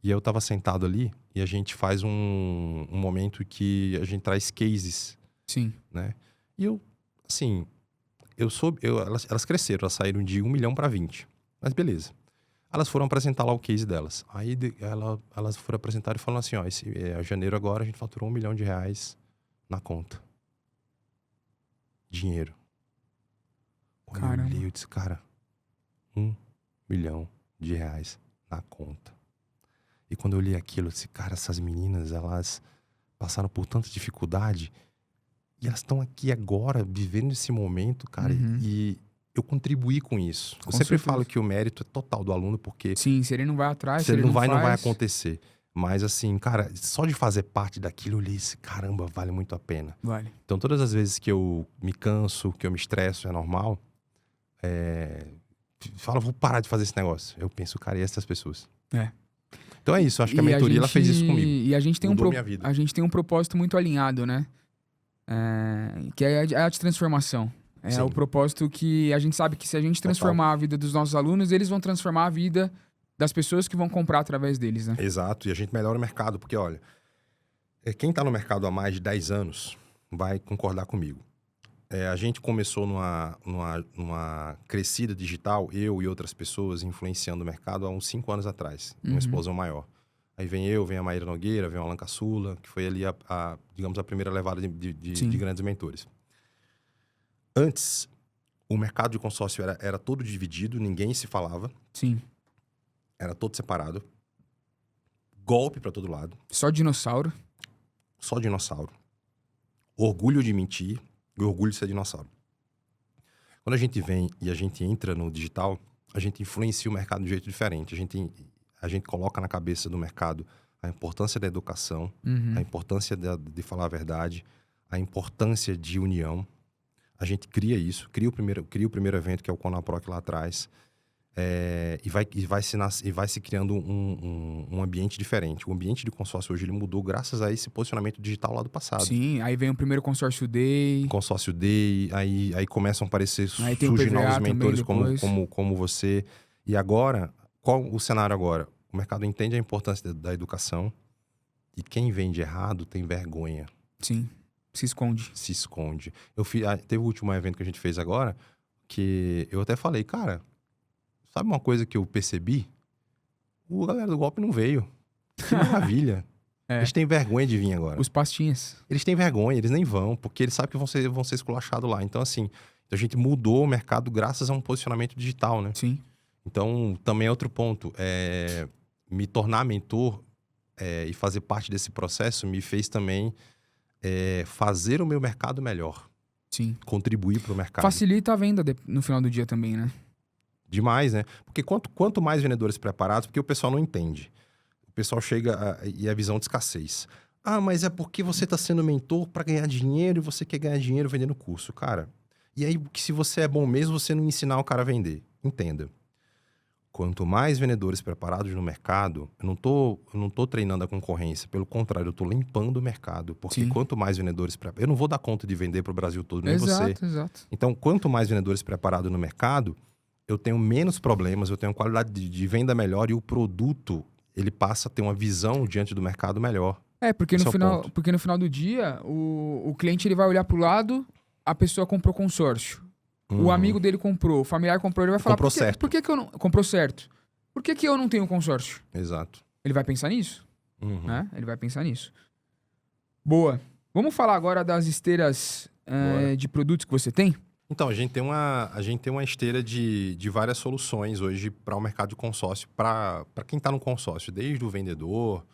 E eu tava sentado ali e a gente faz um momento que a gente traz cases, Sim. né? E eu, assim, elas cresceram, elas saíram de 1 milhão para 20. Mas beleza. Elas foram apresentar lá o case delas. Aí elas foram apresentar e falaram assim, ó, janeiro agora a gente faturou R$1 milhão na conta. Dinheiro. Quando eu olhei, eu disse, cara, R$1 milhão na conta. E quando eu olhei aquilo, eu disse, cara, essas meninas, elas passaram por tanta dificuldade e elas estão aqui agora, vivendo esse momento, cara, e eu contribuí com isso. Eu sempre falo que o mérito é total do aluno, porque... Sim, se ele não vai atrás, se ele não vai acontecer. Mas assim, cara, só de fazer parte daquilo, eu olhei esse caramba, vale muito a pena. Vale. Então, todas as vezes que eu me canso, que eu me estresso, é normal, falo, vou parar de fazer esse negócio. Eu penso, cara, e essas pessoas? Então é isso, acho que a mentoria ela fez isso comigo. E a gente tem minha vida. A gente tem um propósito muito alinhado, né? Que é a de transformação. Sim. O propósito que a gente sabe que se a gente transformar a vida dos nossos alunos, eles vão transformar a vida das pessoas que vão comprar através deles, né? Exato, e a gente melhora o mercado, porque olha, quem tá no mercado há mais de 10 anos vai concordar comigo. A gente começou numa crescida digital, eu e outras pessoas influenciando o mercado há uns 5 anos atrás, uma explosão maior. Aí vem a Maíra Nogueira, vem o Alan Caçula, que foi ali digamos, a primeira levada de grandes mentores. Antes, o mercado de consórcio era todo dividido, ninguém se falava. Sim. Era todo separado. Golpe para todo lado. Só dinossauro. Só dinossauro. Orgulho de mentir e orgulho de ser dinossauro. Quando a gente vem e a gente entra no digital, a gente influencia o mercado de um jeito diferente. A gente coloca na cabeça do mercado a importância da educação, a importância de falar a verdade, a importância de união. A gente cria isso, cria o primeiro evento, que é o Conaproc lá atrás, e vai se criando um ambiente diferente. O ambiente de consórcio hoje ele mudou graças a esse posicionamento digital lá do passado. Sim, aí vem o primeiro Consórcio Day. Consórcio Day, aí começam a aparecer, surgir novos mentores como você. E agora, qual o cenário agora? O mercado entende a importância da educação e quem vende errado tem vergonha. Sim, se esconde. Teve o último evento que a gente fez agora, que eu até falei, cara, sabe uma coisa que eu percebi? O galera do golpe não veio. Que maravilha. Eles têm vergonha de vir agora. Os pastinhas. Eles têm vergonha, eles nem vão, porque eles sabem que vão ser esculachados lá. Então, assim, a gente mudou o mercado graças a um posicionamento digital, né? Sim. Então, também é outro ponto. Me tornar mentor e fazer parte desse processo me fez também fazer o meu mercado melhor. Sim. contribuir para o mercado. Facilita a venda no final do dia também, né? Demais, né? Porque quanto mais vendedores preparados, porque o pessoal não entende. O pessoal chega e a visão de escassez. Ah, mas é porque você está sendo mentor para ganhar dinheiro e você quer ganhar dinheiro vendendo curso. Cara, e aí que se você é bom mesmo, você não ensinar o cara a vender. Entenda. Quanto mais vendedores preparados no mercado, eu não tô treinando a concorrência. Pelo contrário, eu tô limpando o mercado. Porque Sim. quanto mais vendedores preparados... Eu não vou dar conta de vender para o Brasil todo, nem você. Exato. Então, quanto mais vendedores preparados no mercado, eu tenho menos problemas, eu tenho qualidade de venda melhor e o produto, ele passa a ter uma visão diante do mercado melhor. Porque Esse no é o final, ponto. porque no final do dia, o cliente ele vai olhar pro lado, a pessoa comprou consórcio. O Uhum. amigo dele comprou, o familiar comprou, ele vai falar, Comprou certo. por que que eu não... Comprou certo. Por que que eu não tenho consórcio? Exato. Ele vai pensar nisso, Uhum. né? Ele vai pensar nisso. Boa. Vamos falar agora das esteiras Bora. de produtos que você tem? Então, a gente tem uma esteira de várias soluções hoje para o mercado de consórcio, para quem está no consórcio, desde o vendedor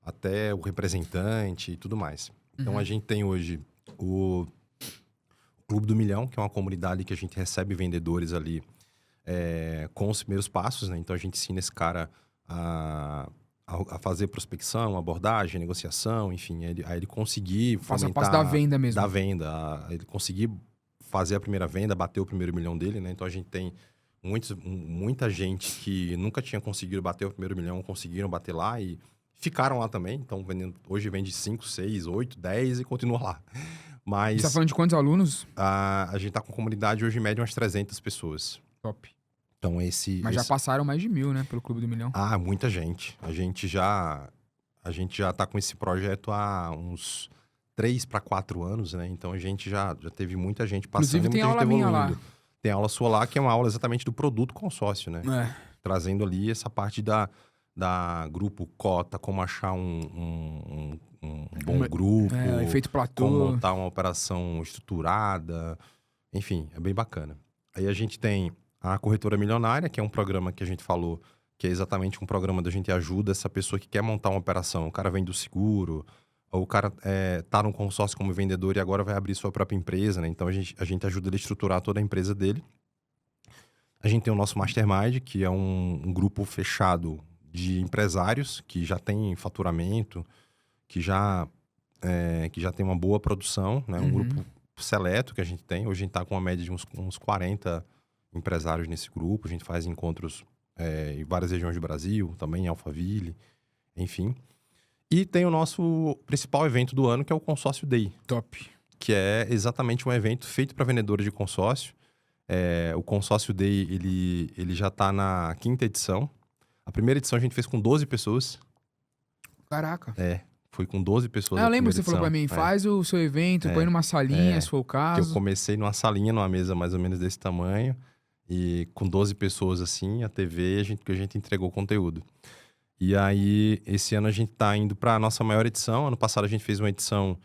até o representante e tudo mais. Então, a gente tem hoje o Clube do Milhão, que é uma comunidade que a gente recebe vendedores ali com os primeiros passos, né? Então, a gente ensina esse cara a fazer prospecção, abordagem, negociação, enfim, a ele conseguir Passo a fomentar... passo da venda mesmo. Da venda, a ele conseguir fazer a primeira venda, bater o primeiro milhão dele, né? Então, a gente tem muita gente que nunca tinha conseguido bater o primeiro milhão, conseguiram bater lá e ficaram lá também. Então, hoje vende 5, 6, 8, 10 e continua lá. Mas Você tá falando de quantos alunos? a gente tá com comunidade hoje, em média, umas 300 pessoas. Top. Então, Mas já passaram mais de 1.000, né? Pelo Clube do Milhão. Ah, muita gente. A gente já tá com esse projeto há uns 3 para 4 anos, né? Então, a gente já teve muita gente passando. Inclusive, tem aula minha lá. Tem aula sua lá, que é uma aula exatamente do produto consórcio, né? Trazendo ali essa parte da grupo cota, como achar um bom grupo. Efeito platô. Como montar uma operação estruturada. Enfim, é bem bacana. Aí a gente tem a Corretora Milionária, que é um programa que a gente falou, que é exatamente um programa da gente ajuda essa pessoa que quer montar uma operação. O cara vem do seguro, ou o cara tá num consórcio como vendedor e agora vai abrir sua própria empresa, né? Então, a gente ajuda ele a estruturar toda a empresa dele. A gente tem o nosso Mastermind, que é um grupo fechado de empresários que já tem faturamento, que já tem uma boa produção, né? Um grupo seleto que a gente tem. Hoje a gente está com uma média de uns 40 empresários nesse grupo. A gente faz encontros em várias regiões do Brasil, também em Alphaville, enfim. E tem o nosso principal evento do ano, que é o Consórcio Day. Top. Que é exatamente um evento feito para vendedores de consórcio. O Consórcio Day, ele já está na 5ª edição. A primeira edição a gente fez com 12 pessoas. Caraca. Foi com 12 pessoas. Eu lembro que você falou pra mim, faz o seu evento, põe numa salinha, se for o caso. Que eu comecei numa salinha, numa mesa mais ou menos desse tamanho. E com 12 pessoas assim, a TV, que a gente entregou conteúdo. E aí, esse ano a gente tá indo pra nossa maior edição. Ano passado a gente fez uma edição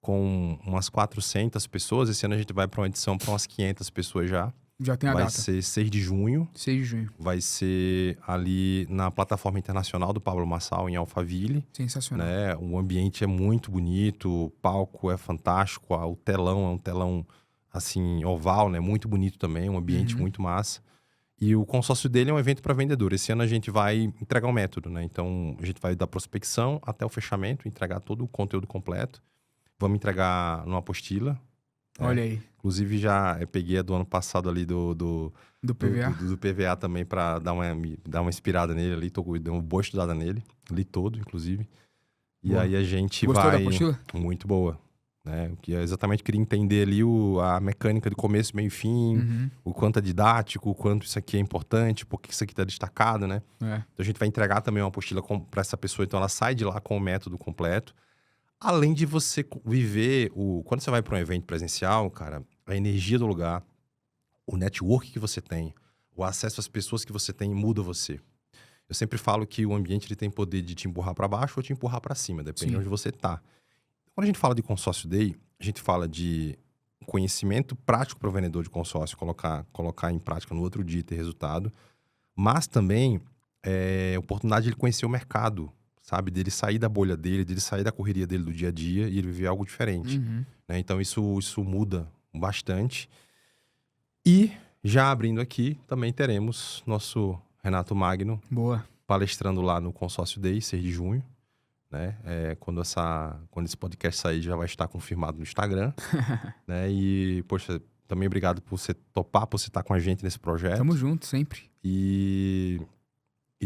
com umas 400 pessoas. Esse ano a gente vai pra uma edição pra umas 500 pessoas já. Já tem a Vai data. ser 6 de junho. 6 de junho. Vai ser ali na plataforma internacional do Pablo Marçal, em Alphaville. Sensacional. Né? O ambiente é muito bonito, o palco é fantástico, o telão é um telão, assim, oval, né? Muito bonito também, um ambiente muito massa. E o consórcio dele é um evento para vendedor. Esse ano a gente vai entregar um método, né? Então, a gente vai da prospecção até o fechamento, entregar todo o conteúdo completo. Vamos entregar numa apostila. Olha aí. Inclusive, já peguei a do ano passado ali do PVA. Do PVA também para dar uma inspirada nele ali. Dei uma boa estudada nele. Li todo, inclusive. E Boa. aí a gente Gostou vai... da apostila? Muito boa. Né? Que eu exatamente queria entender ali a mecânica de começo, meio e fim. O quanto é didático, o quanto isso aqui é importante, por que isso aqui está destacado, né? Então a gente vai entregar também uma apostila para essa pessoa. Então ela sai de lá com o método completo. Além de você viver quando você vai para um evento presencial, cara, a energia do lugar, o network que você tem, o acesso às pessoas que você tem muda você. Eu sempre falo que o ambiente ele tem poder de te empurrar para baixo ou te empurrar para cima, depende de onde você tá. Quando a gente fala de consórcio day, a gente fala de conhecimento prático para o vendedor de consórcio, colocar em prática no outro dia e ter resultado, mas também oportunidade de ele conhecer o mercado, sabe? Dele sair da bolha dele, dele sair da correria dele do dia a dia e ele viver algo diferente. Né? Então, isso muda bastante. E, já abrindo aqui, também teremos nosso Renato Magno Boa. palestrando lá no Consórcio Day, 6 de junho. Né? Quando esse podcast sair, já vai estar confirmado no Instagram. Né? E, poxa, também obrigado por você topar, por você estar com a gente nesse projeto. Tamo junto, sempre. E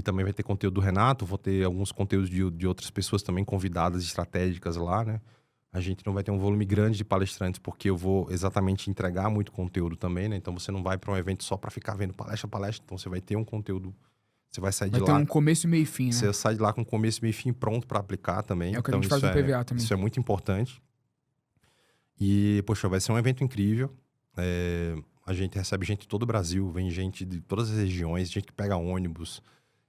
também vai ter conteúdo do Renato, vou ter alguns conteúdos de outras pessoas também convidadas estratégicas lá, né? A gente não vai ter um volume grande de palestrantes, porque eu vou exatamente entregar muito conteúdo também, né? Então, você não vai para um evento só para ficar vendo palestra. Então, você vai ter um conteúdo, você vai sair de lá. Vai ter um começo, meio e fim, né? Você sai de lá com começo, meio e fim pronto para aplicar também. É o que então, a gente faz no PVA também. Isso é muito importante. E, poxa, vai ser um evento incrível. A gente recebe gente de todo o Brasil, vem gente de todas as regiões, gente que pega ônibus.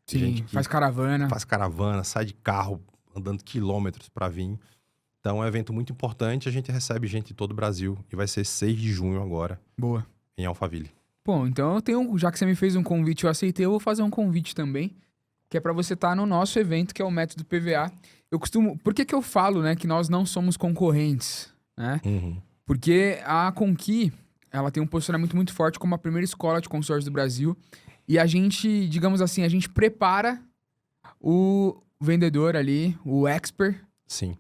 Sim, gente que faz caravana. Faz caravana, sai de carro, andando quilômetros para vir. Então, é um evento muito importante. A gente recebe gente de todo o Brasil. E vai ser 6 de junho agora, Boa. em Alphaville. Bom, então já que você me fez um convite, eu aceitei, eu vou fazer um convite também, que é pra você estar no nosso evento, que é o Método PVA. Por que eu falo, né, que nós não somos concorrentes, né? Uhum. Porque a Conqui, ela tem um posicionamento muito forte como a primeira escola de consórcio do Brasil. E a gente, digamos assim, a gente prepara o vendedor ali, o expert, Sim.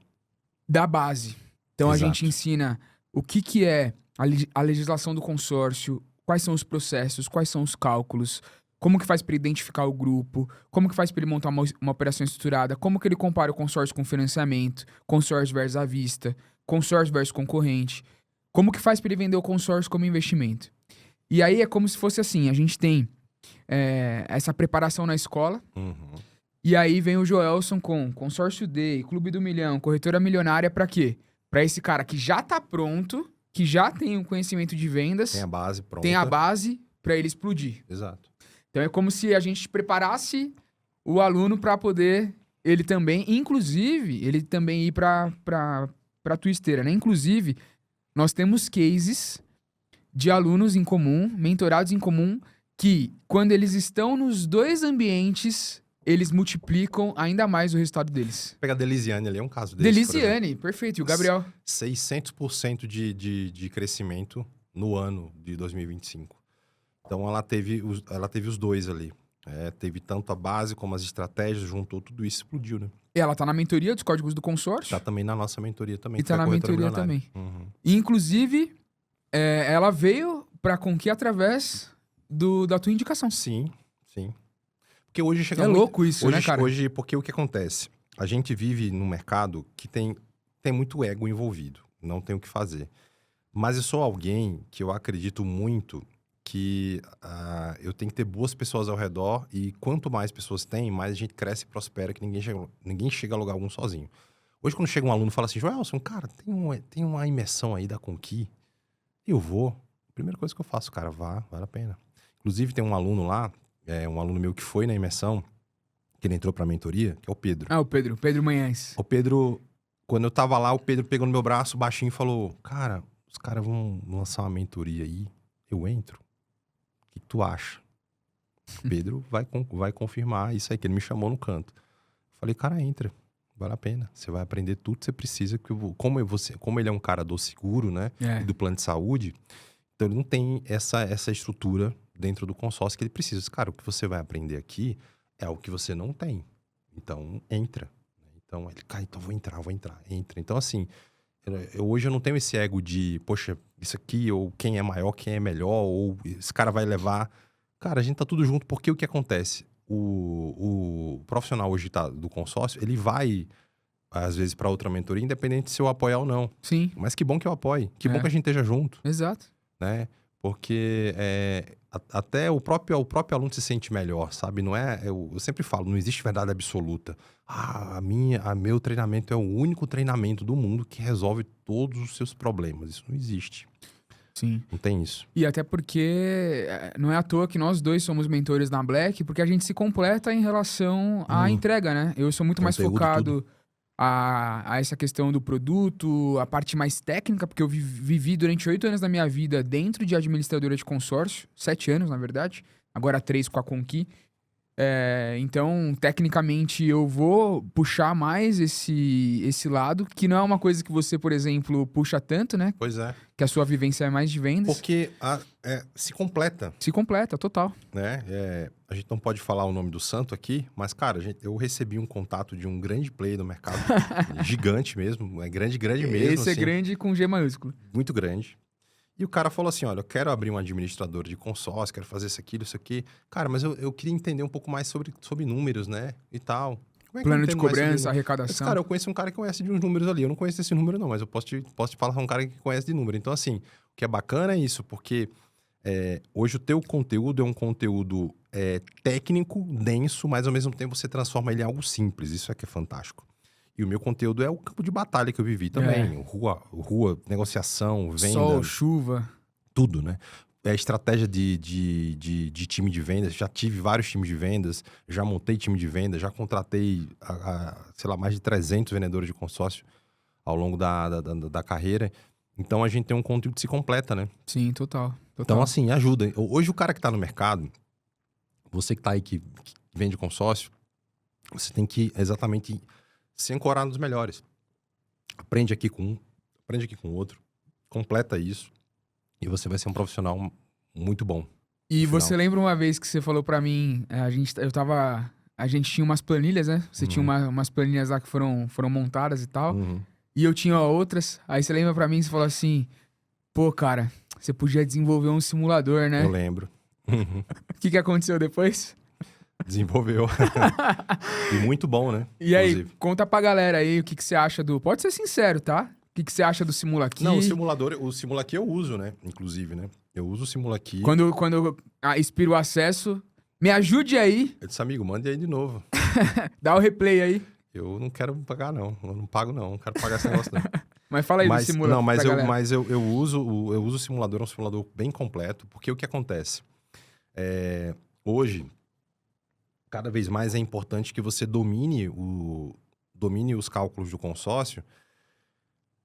da base. Então, Exato. a gente ensina o que é a legislação do consórcio, quais são os processos, quais são os cálculos, como que faz para identificar o grupo, como que faz para ele montar uma operação estruturada, como que ele compara o consórcio com financiamento, consórcio versus à vista, consórcio versus concorrente, como que faz para ele vender o consórcio como investimento. E aí é como se fosse assim, a gente tem essa preparação na escola, Uhum. e aí vem o Joelson com Consórcio Day, Clube do Milhão, Corretora Milionária, pra quê? Pra esse cara que já tá pronto, que já tem o conhecimento de vendas, Tem a base pronta. tem a base pra ele explodir. Exato. Então é como se a gente preparasse o aluno pra poder ele também ir pra tua esteira, né? Inclusive, nós temos cases de alunos em comum, mentorados em comum, que quando eles estão nos dois ambientes, eles multiplicam ainda mais o resultado deles. Pega a Delisiane ali, é um caso desse. Delisiane, perfeito. E o Gabriel? 600% de crescimento no ano de 2025. Então, ela teve os dois ali. Teve tanto a base como as estratégias, juntou tudo isso, explodiu, né? E ela tá na mentoria dos códigos do consórcio. Tá também na nossa mentoria também. E que tá foi a na Corretora mentoria Milionária. também. Uhum. E, inclusive, ela veio pra Conqui através da tua indicação. Sim. Porque hoje chega É muito... louco isso, hoje, né, cara? Hoje, porque o que acontece? A gente vive num mercado que tem muito ego envolvido. Não tem o que fazer. Mas eu sou alguém que eu acredito muito que eu tenho que ter boas pessoas ao redor e quanto mais pessoas tem, mais a gente cresce e prospera, que ninguém chega a lugar algum sozinho. Hoje, quando chega um aluno e fala assim, Joelson, cara, tem uma imersão aí da Conqui, eu vou. A primeira coisa que eu faço, cara, vale a pena. Inclusive, tem um aluno lá, um aluno meu que foi na imersão, que ele entrou pra mentoria, que é o Pedro. Ah, o Pedro Manhães. O Pedro, quando eu tava lá, o Pedro pegou no meu braço, baixinho, e falou, cara, os caras vão lançar uma mentoria aí, eu entro. O que tu acha? O Pedro vai confirmar isso aí, que ele me chamou no canto. Falei, cara, entra, vale a pena. Você vai aprender tudo que você precisa, como ele é um cara do seguro, né, e do plano de saúde, então ele não tem essa estrutura dentro do consórcio que ele precisa. Cara, o que você vai aprender aqui é o que você não tem. Então, entra. Então, ele, cara, então vou entrar, entra. Então, assim, hoje eu não tenho esse ego de, poxa, isso aqui, ou quem é maior, quem é melhor, ou esse cara vai levar. Cara, a gente tá tudo junto, porque o que acontece? O profissional hoje do consórcio, ele vai, às vezes, para outra mentoria, independente se eu apoiar ou não. Sim. Mas que bom que eu apoie. Que bom que a gente esteja junto. Exato. Né? Porque até o próprio aluno se sente melhor, sabe? Não é, eu sempre falo, não existe verdade absoluta. Meu treinamento é o único treinamento do mundo que resolve todos os seus problemas. Isso não existe. Sim. Não tem isso. E até porque não é à toa que nós dois somos mentores na Black, porque a gente se completa em relação à entrega, né? Eu sou muito mais Conteúdo, focado a essa questão do produto, a parte mais técnica, porque eu vivi durante 8 anos da minha vida dentro de administradora de consórcio, 7 anos, na verdade, agora 3 com a Conqui. Então, tecnicamente, eu vou puxar mais esse lado, que não é uma coisa que você, por exemplo, puxa tanto, né? Pois é. Que a sua vivência é mais de vendas. Porque se completa, Se completa, total. né? A gente não pode falar o nome do santo aqui, mas, cara, eu recebi um contato de um grande player do mercado, gigante mesmo, grande mesmo, Esse é assim, grande com G maiúsculo. muito grande. E o cara falou assim, olha, eu quero abrir um administrador de consórcio, quero fazer isso aqui. Cara, mas eu queria entender um pouco mais sobre números, né? E tal. Como é que eu Plano de entendo mais sobre cobrança, números? Mas, arrecadação. cara, eu conheço um cara que conhece de uns números ali. Eu não conheço esse número, não, mas eu posso te falar um cara que conhece de número. Então, assim, o que é bacana é isso, porque hoje o teu conteúdo é um conteúdo técnico, denso, mas ao mesmo tempo você transforma ele em algo simples. Isso é que é fantástico. E o meu conteúdo é o campo de batalha que eu vivi também. Rua, negociação, venda. Sol, chuva. Tudo, né? Estratégia de time de vendas. Já tive vários times de vendas, já montei time de vendas, já contratei, sei lá, mais de 300 vendedores de consórcio ao longo da carreira. Então, a gente tem um conteúdo que se completa, né? Sim, total. Então, assim, ajuda. Hoje, o cara que tá no mercado, você que tá aí que vende consórcio, você tem que exatamente se ancorar nos melhores. Aprende aqui com um, aprende aqui com o outro, completa isso. E você vai ser um profissional muito bom. E no final. você lembra uma vez que você falou pra mim, a gente tinha umas planilhas, né? Você tinha umas planilhas lá que foram montadas e tal. Uhum. E eu tinha outras. Aí você lembra pra mim e você falou assim, pô, cara, você podia desenvolver um simulador, né? Eu lembro. Uhum. O que aconteceu depois? Desenvolveu. E muito bom, né? E aí, Inclusive. conta pra galera aí o que você acha do... Pode ser sincero, tá? O que você acha do Simulaqui? Não, o Simulaqui eu uso, né? Inclusive, né? Eu uso o Simulaqui. Quando eu expiro o acesso, me ajude aí. Eu disse, amigo, mande aí de novo. Dá o replay aí. Eu não quero pagar, não. Eu não pago, não. Não quero pagar esse negócio, não. Mas fala aí do simulador. Não, pra galera. mas eu uso o simulador, é um simulador bem completo, porque o que acontece? Hoje, cada vez mais é importante que você domine os cálculos do consórcio,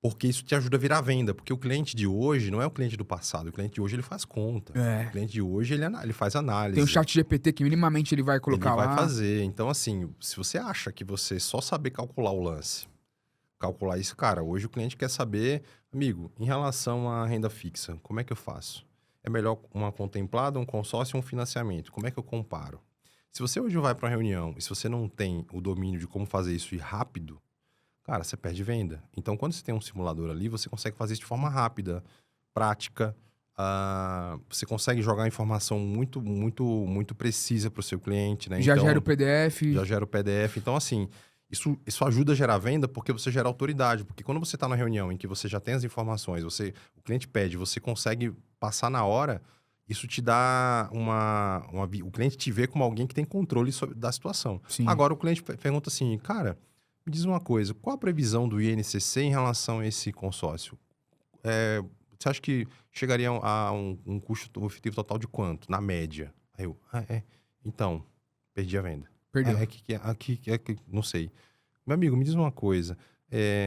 porque isso te ajuda a virar venda. Porque o cliente de hoje não é o cliente do passado. O cliente de hoje, ele faz conta. O cliente de hoje, ele faz análise. Tem o chat GPT que minimamente ele vai colocar lá. Ele vai fazer. Então, assim, se você acha que você só saber calcular o lance, calcular isso, cara, hoje o cliente quer saber, amigo, em relação à renda fixa, como é que eu faço? É melhor uma contemplada, um consórcio ou um financiamento? Como é que eu comparo? Se você hoje vai para uma reunião e se você não tem o domínio de como fazer isso e rápido, cara, você perde venda. Então, quando você tem um simulador ali, você consegue fazer isso de forma rápida, prática. Você consegue jogar informação muito, muito, muito precisa para o seu cliente, né? Já então, gera o PDF. Já gera o PDF. Então, assim, isso ajuda a gerar venda porque você gera autoridade. Porque quando você está na reunião em que você já tem as informações, o cliente pede, você consegue passar na hora, isso te dá o cliente te vê como alguém que tem controle da situação. Sim. Agora, o cliente pergunta assim, cara, me diz uma coisa, qual a previsão do INCC em relação a esse consórcio? Você acha que chegaria a um custo efetivo total de quanto? Na média. Aí eu, então, perdi a venda. Perdeu. Não sei. Meu amigo, me diz uma coisa.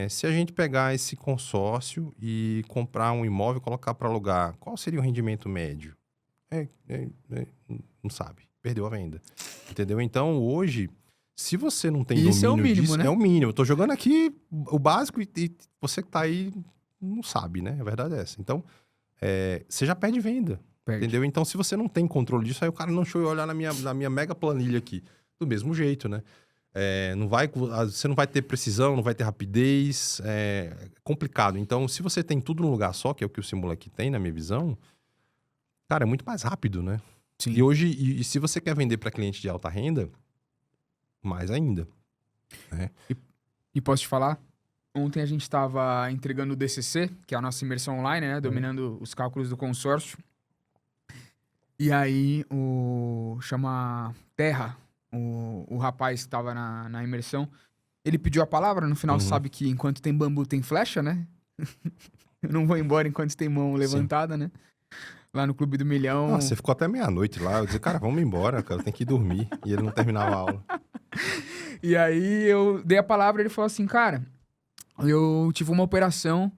Se a gente pegar esse consórcio e comprar um imóvel e colocar para alugar, qual seria o rendimento médio? Não sabe. Perdeu a venda. Entendeu? Então, hoje, se você não tem Isso domínio é o mínimo, disso, né? é o mínimo. Eu tô jogando aqui o básico e você que tá aí não sabe, né? A verdade é essa. Então, você já perde venda. Perde. Entendeu? Então, se você não tem controle disso, aí o cara não deixou eu olhar na minha mega planilha aqui. Do mesmo jeito, né? Você não vai ter precisão, não vai ter rapidez. É complicado. Então, se você tem tudo num lugar só, que é o que o Simulaqui tem, na minha visão, cara, é muito mais rápido, né? Sim. E hoje, e se você quer vender para cliente de alta renda, mais ainda. Né? E posso te falar? Ontem a gente estava entregando o DCC, que é a nossa imersão online, né? Dominando os cálculos do consórcio. E aí, chama Terra, o rapaz que estava na imersão, ele pediu a palavra. No final, sabe que enquanto tem bambu, tem flecha, né? Eu não vou embora enquanto tem mão levantada, né? Lá no Clube do Milhão. Você ficou até meia-noite lá. Eu disse, cara, vamos embora, cara, eu tenho que ir dormir. E ele não terminava a aula. E aí, eu dei a palavra e ele falou assim, cara, eu tive uma operação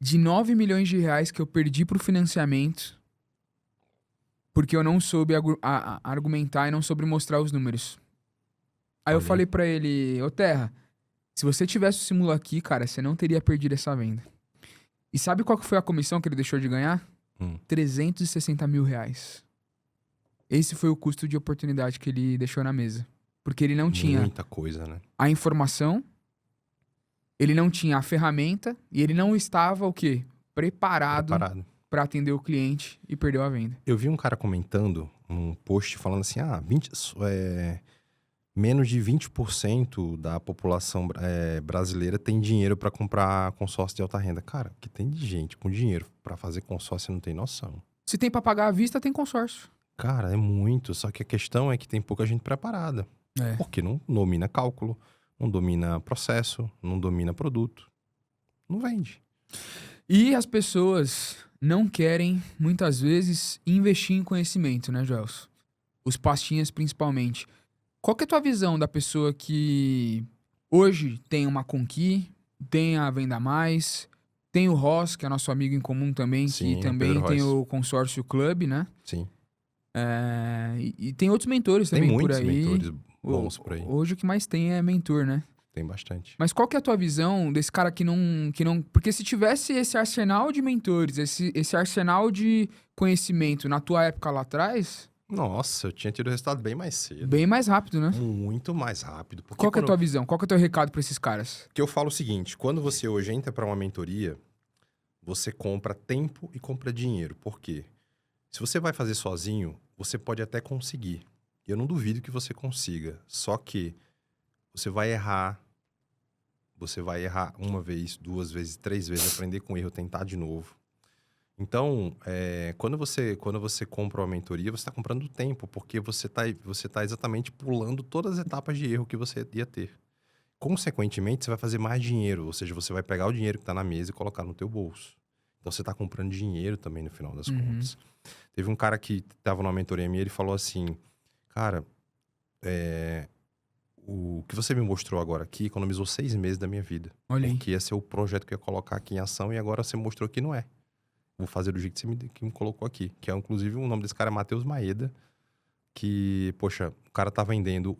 de 9 milhões de reais que eu perdi pro financiamento. porque eu não soube argumentar e não soube mostrar os números. Aí eu Olha. falei pra ele, ô Terra, se você tivesse o Simula aqui, cara, você não teria perdido essa venda. E sabe qual que foi a comissão que ele deixou de ganhar? 360 mil reais. Esse foi o custo de oportunidade que ele deixou na mesa. Porque ele não tinha Muita coisa, né? a informação, ele não tinha a ferramenta e ele não estava, o quê? Preparado para atender o cliente e perdeu a venda. Eu vi um cara comentando um post falando assim, menos de 20% da população brasileira tem dinheiro para comprar consórcio de alta renda. Cara, o que tem de gente com dinheiro para fazer consórcio não tem noção. Se tem para pagar à vista, tem consórcio. Cara, é muito. Só que a questão é que tem pouca gente preparada. Porque não domina cálculo, não domina processo, não domina produto. Não vende. E as pessoas não querem, muitas vezes, investir em conhecimento, né, Joelson? Os pastinhas, principalmente. Qual que é a tua visão da pessoa que hoje tem uma Conqui, tem a Venda Mais, tem o Ross, que é nosso amigo em comum também, Sim, que também Pedro tem Ross. o Consórcio Club, né? Sim. E tem outros mentores também Tem por muitos aí. mentores bons por aí. Hoje o que mais tem é mentor, né? Tem bastante. Mas qual que é a tua visão desse cara que não... Porque se tivesse esse arsenal de mentores, esse arsenal de conhecimento na tua época lá atrás... Nossa, eu tinha tido resultado bem mais cedo. Bem mais rápido, né? Muito mais rápido. Porque Qual que é a tua visão? Qual que é o teu recado pra esses caras? Que eu falo o seguinte, quando você hoje entra para uma mentoria, você compra tempo e compra dinheiro. Por quê? Se você vai fazer sozinho, você pode até conseguir. Eu não duvido que você consiga. Só que você vai errar. Você vai errar uma vez, 2 vezes, 3 vezes, aprender com erro, tentar de novo. Então, quando você compra uma mentoria, você está comprando tempo, porque você tá exatamente pulando todas as etapas de erro que você ia ter. Consequentemente, você vai fazer mais dinheiro, ou seja, você vai pegar o dinheiro que está na mesa e colocar no teu bolso. Então, você está comprando dinheiro também no final das contas. Teve um cara que estava numa mentoria minha, ele falou assim, cara, o que você me mostrou agora aqui economizou 6 meses da minha vida. Olha aí. Porque ia ser o projeto que eu ia colocar aqui em ação e agora você mostrou que não é. Vou fazer do jeito que me colocou aqui. Que é, inclusive, o nome desse cara é Matheus Maeda. Que, poxa, o cara tá vendendo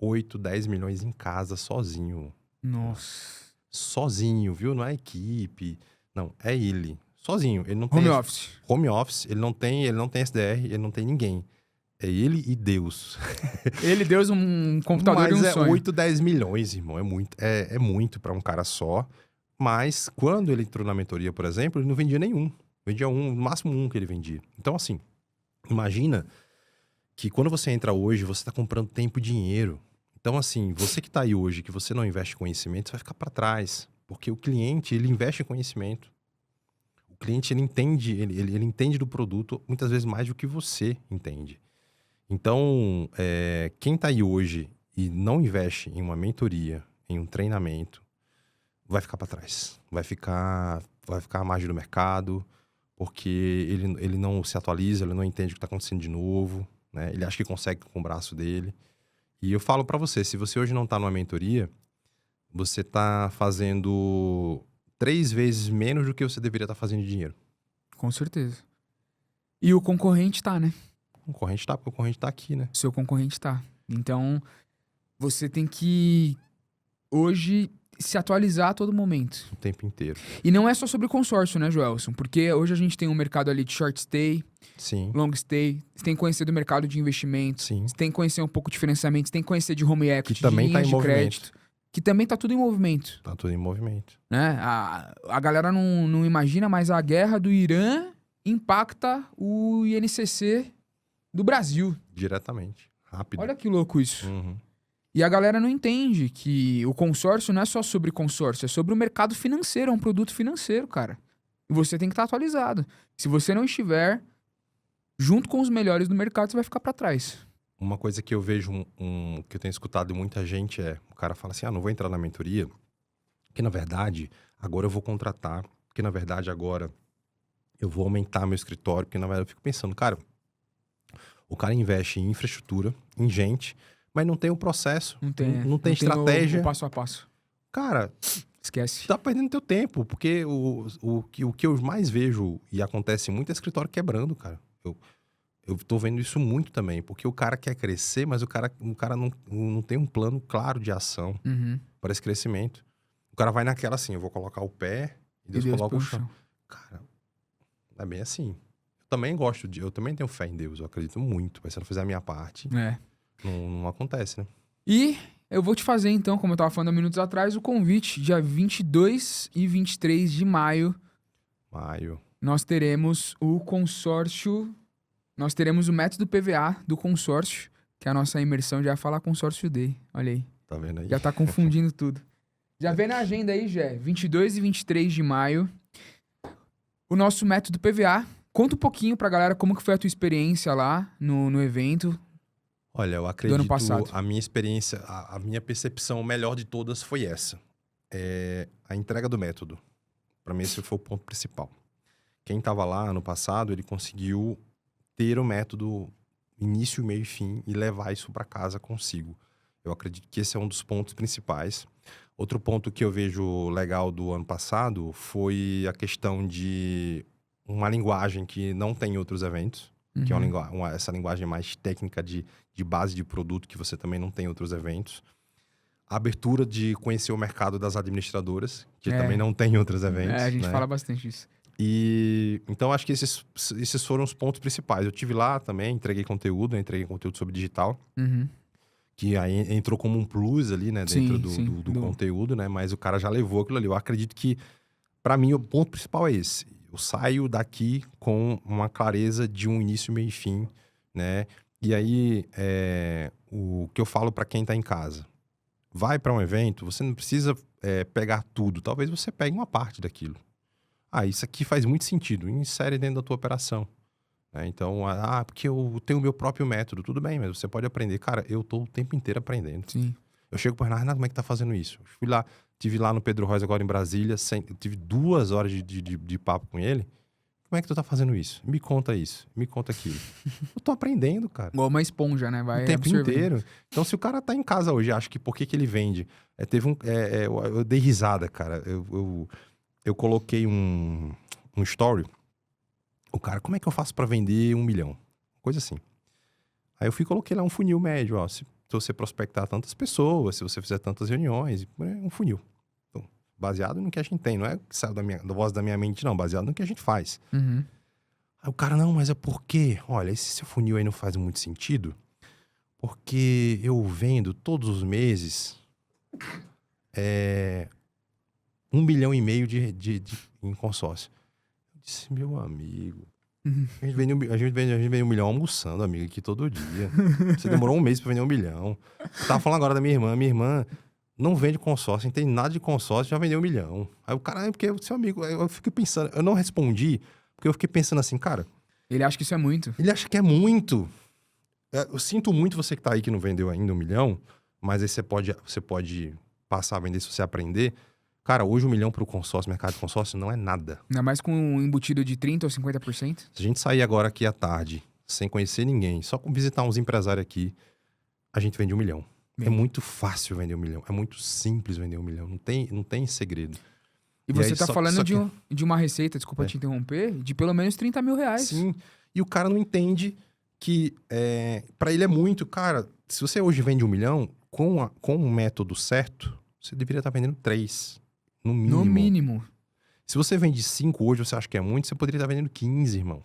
8, 10 milhões em casa sozinho. Nossa. Sozinho, viu? Não é equipe. Não, é ele. Sozinho. Ele não tem Home office. Home office. Ele não tem SDR, ele não tem ninguém. É ele e Deus. Ele deu um computador Mas e um sonho. 8, 10 milhões, irmão. É muito para um cara só. Mas quando ele entrou na mentoria, por exemplo, ele não vendia nenhum. Vendia no máximo um que ele vendia. Então, assim, imagina que quando você entra hoje, você está comprando tempo e dinheiro. Então, assim, você que está aí hoje, que você não investe em conhecimento, você vai ficar para trás. Porque o cliente, ele investe em conhecimento. O cliente, ele entende do produto muitas vezes mais do que você entende. Então, quem está aí hoje e não investe em uma mentoria, em um treinamento, vai ficar para trás. Vai ficar à margem do mercado, porque ele não se atualiza, ele não entende o que está acontecendo de novo, né? Ele acha que consegue com o braço dele. E eu falo para você, se você hoje não está numa mentoria, você está fazendo 3 vezes menos do que você deveria estar fazendo de dinheiro. Com certeza. E o concorrente tá, né? O concorrente tá, porque o concorrente tá aqui, né? O seu concorrente tá. Então, você tem que, hoje, se atualizar a todo momento. O tempo inteiro. E não é só sobre consórcio, né, Joelson? Porque hoje a gente tem um mercado ali de short stay, Sim. long stay. Você tem que conhecer do mercado de investimentos. Sim. Você tem que conhecer um pouco de financiamento. Você tem que conhecer de home equity, Que também de tá linhas em de movimento. crédito. Que também tá tudo em movimento. Tá tudo em movimento. Né? A galera não imagina, mas a guerra do Irã impacta o INCC do Brasil. Diretamente. Rápido. Olha que louco isso. Uhum. E a galera não entende que o consórcio não é só sobre consórcio, é sobre o mercado financeiro, é um produto financeiro, cara. E você tem que estar atualizado. Se você não estiver junto com os melhores do mercado, você vai ficar para trás. Uma coisa que eu vejo, que eu tenho escutado de muita gente o cara fala assim, não vou entrar na mentoria, que na verdade, agora eu vou contratar, que na verdade agora eu vou aumentar meu escritório, porque na verdade eu fico pensando, cara, o cara investe em infraestrutura, em gente, mas não tem o processo, não tem estratégia. O passo a passo. Cara, esquece. Tá perdendo teu tempo, porque o que eu mais vejo e acontece muito é escritório quebrando, cara. Eu tô vendo isso muito também, porque o cara quer crescer, mas o cara não tem um plano claro de ação Uhum. para esse crescimento. O cara vai naquela assim, eu vou colocar o pé e Deus coloca põe o chão. Cara, é bem assim. Eu também tenho fé em Deus, eu acredito muito, mas se eu não fizer a minha parte, É. não acontece, né? E eu vou te fazer, então, como eu tava falando há minutos atrás, o convite. Dia 22 e 23 de maio, Maio, nós teremos o consórcio... Nós teremos o método PVA do consórcio, que é a nossa imersão. Já ia falar consórcio Day, olha aí. tá vendo aí? Já tá confundindo tudo. Já vem na agenda aí, Jé. 22 e 23 de maio. O nosso método PVA. Conta um pouquinho pra galera como que foi a tua experiência lá no evento. Olha, eu acredito, passado. a minha experiência, a minha percepção melhor de todas foi essa. A entrega do método. Para mim, esse foi o ponto principal. Quem estava lá no passado, ele conseguiu ter o método início, meio e fim e levar isso para casa consigo. Eu acredito que esse é um dos pontos principais. Outro ponto que eu vejo legal do ano passado foi a questão de uma linguagem que não tem em outros eventos, que é essa linguagem mais técnica de base de produto que você também não tem em outros eventos. A abertura de conhecer o mercado das administradoras, que também não tem em outros eventos. A gente né? fala bastante disso. E então acho que esses foram os pontos principais. Eu tive lá também, entreguei conteúdo sobre digital, que aí entrou como um plus ali, né, dentro do conteúdo, né? Mas o cara já levou aquilo ali. Eu acredito que, para mim, o ponto principal é esse. Eu saio daqui com uma clareza de um início, meio e fim, né? E aí, o que eu falo para quem tá em casa. Vai para um evento, você não precisa pegar tudo. Talvez você pegue uma parte daquilo. Isso aqui faz muito sentido. Insere dentro da tua operação. Então, porque eu tenho o meu próprio método. Tudo bem, mas você pode aprender. Cara, eu tô o tempo inteiro aprendendo. Sim. Eu chego para Renato, como é que tá fazendo isso? Fui lá, tive lá no Pedro Reis agora em Brasília, tive 2 horas de papo com ele. Como é que tu tá fazendo isso? Me conta isso, me conta aquilo. Eu tô aprendendo, cara. Igual uma esponja, né? Vai o tempo absorvendo. inteiro. Então, se o cara tá em casa hoje, acho que por que ele vende? Eu dei risada, cara. Eu coloquei um story. O cara, como é que eu faço para vender 1 milhão? Coisa assim. Aí eu coloquei lá um funil médio, ó. Se você prospectar tantas pessoas, se você fizer tantas reuniões, um funil. Então, baseado no que a gente tem. Não é que saiu da voz da minha mente, não. Baseado no que a gente faz. Aí o cara, não, mas é porque... Olha, esse seu funil aí não faz muito sentido. Porque eu vendo todos os meses 1,5 milhão em consórcio. Eu disse, meu amigo... A gente vende 1 milhão almoçando, amigo, aqui todo dia. Você demorou um mês pra vender 1 milhão. Eu tava falando agora da minha irmã. Minha irmã não vende consórcio, não tem nada de consórcio, já vendeu 1 milhão. Aí o cara, porque o seu amigo... Eu fiquei pensando... Eu não respondi, porque eu fiquei pensando assim, cara... Ele acha que isso é muito. Ele acha que é muito. Eu sinto muito você que tá aí que não vendeu ainda 1 milhão, mas aí você pode passar a vender se você aprender. Cara, hoje 1 milhão pro consórcio, mercado de consórcio, não é nada. Ainda mais com um embutido de 30% ou 50%. Se a gente sair agora aqui à tarde, sem conhecer ninguém, só visitar uns empresários aqui, a gente vende 1 milhão. É muito fácil vender 1 milhão. É muito simples vender 1 milhão. Não tem segredo. E você tá falando de uma receita, desculpa te interromper, de pelo menos 30 mil reais. Sim. E o cara não entende que para ele é muito. Cara, se você hoje vende 1 milhão, com um método certo, você deveria estar vendendo 3. No mínimo. No mínimo. Se você vende 5 hoje, você acha que é muito, você poderia estar vendendo 15, irmão.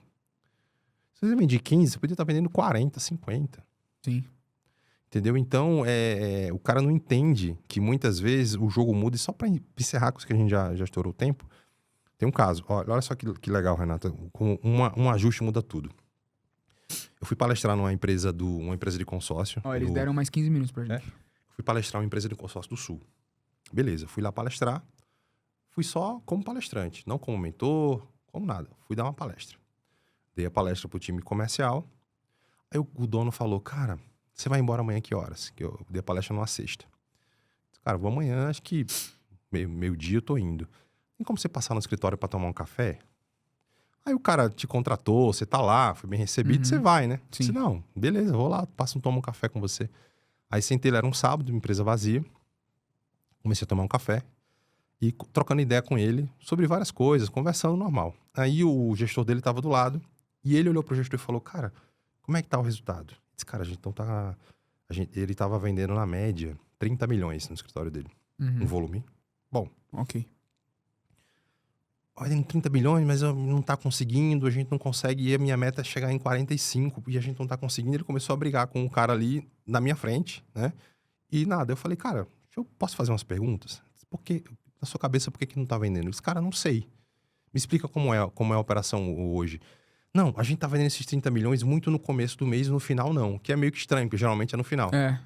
Se você vende 15, você poderia estar vendendo 40, 50. Sim. Entendeu? Então, o cara não entende que muitas vezes o jogo muda. E só para encerrar com isso que a gente já estourou o tempo, tem um caso. Olha só que legal, Renata. Como um ajuste muda tudo. Eu fui palestrar numa empresa de consórcio. Eles deram mais 15 minutos pra gente. Fui palestrar numa empresa de consórcio do Sul. Beleza, fui lá palestrar. Fui só como palestrante, não como mentor, como nada. Fui dar uma palestra. Dei a palestra pro time comercial. Aí o dono falou, cara, você vai embora amanhã que horas? Que eu dei a palestra numa sexta. Cara, vou amanhã, acho que meio-dia eu tô indo. Tem como você passar no escritório pra tomar um café? Aí o cara te contratou, você tá lá, foi bem recebido, você vai, né? Sim. Disse, não, beleza, vou lá, tomo um café com você. Aí sentei, era um sábado, uma empresa vazia. Comecei a tomar um café e trocando ideia com ele sobre várias coisas, conversando normal. Aí o gestor dele estava do lado e ele olhou pro gestor e falou, cara, como é que tá o resultado? Esse cara, ele tava vendendo na média 30 milhões no escritório dele. Um volume bom. Ok. Olha, em 30 milhões, mas eu não tá conseguindo, a gente não consegue, e a minha meta é chegar em 45, e a gente não tá conseguindo. Ele começou a brigar com o cara ali na minha frente, né? E nada, eu falei, cara, eu posso fazer umas perguntas? Porque, na sua cabeça, por que não tá vendendo? Esse cara, não sei. Me explica como é a operação hoje. Não, a gente tá vendendo esses 30 milhões muito no começo do mês e no final não. Que é meio que estranho, porque geralmente é no final. É.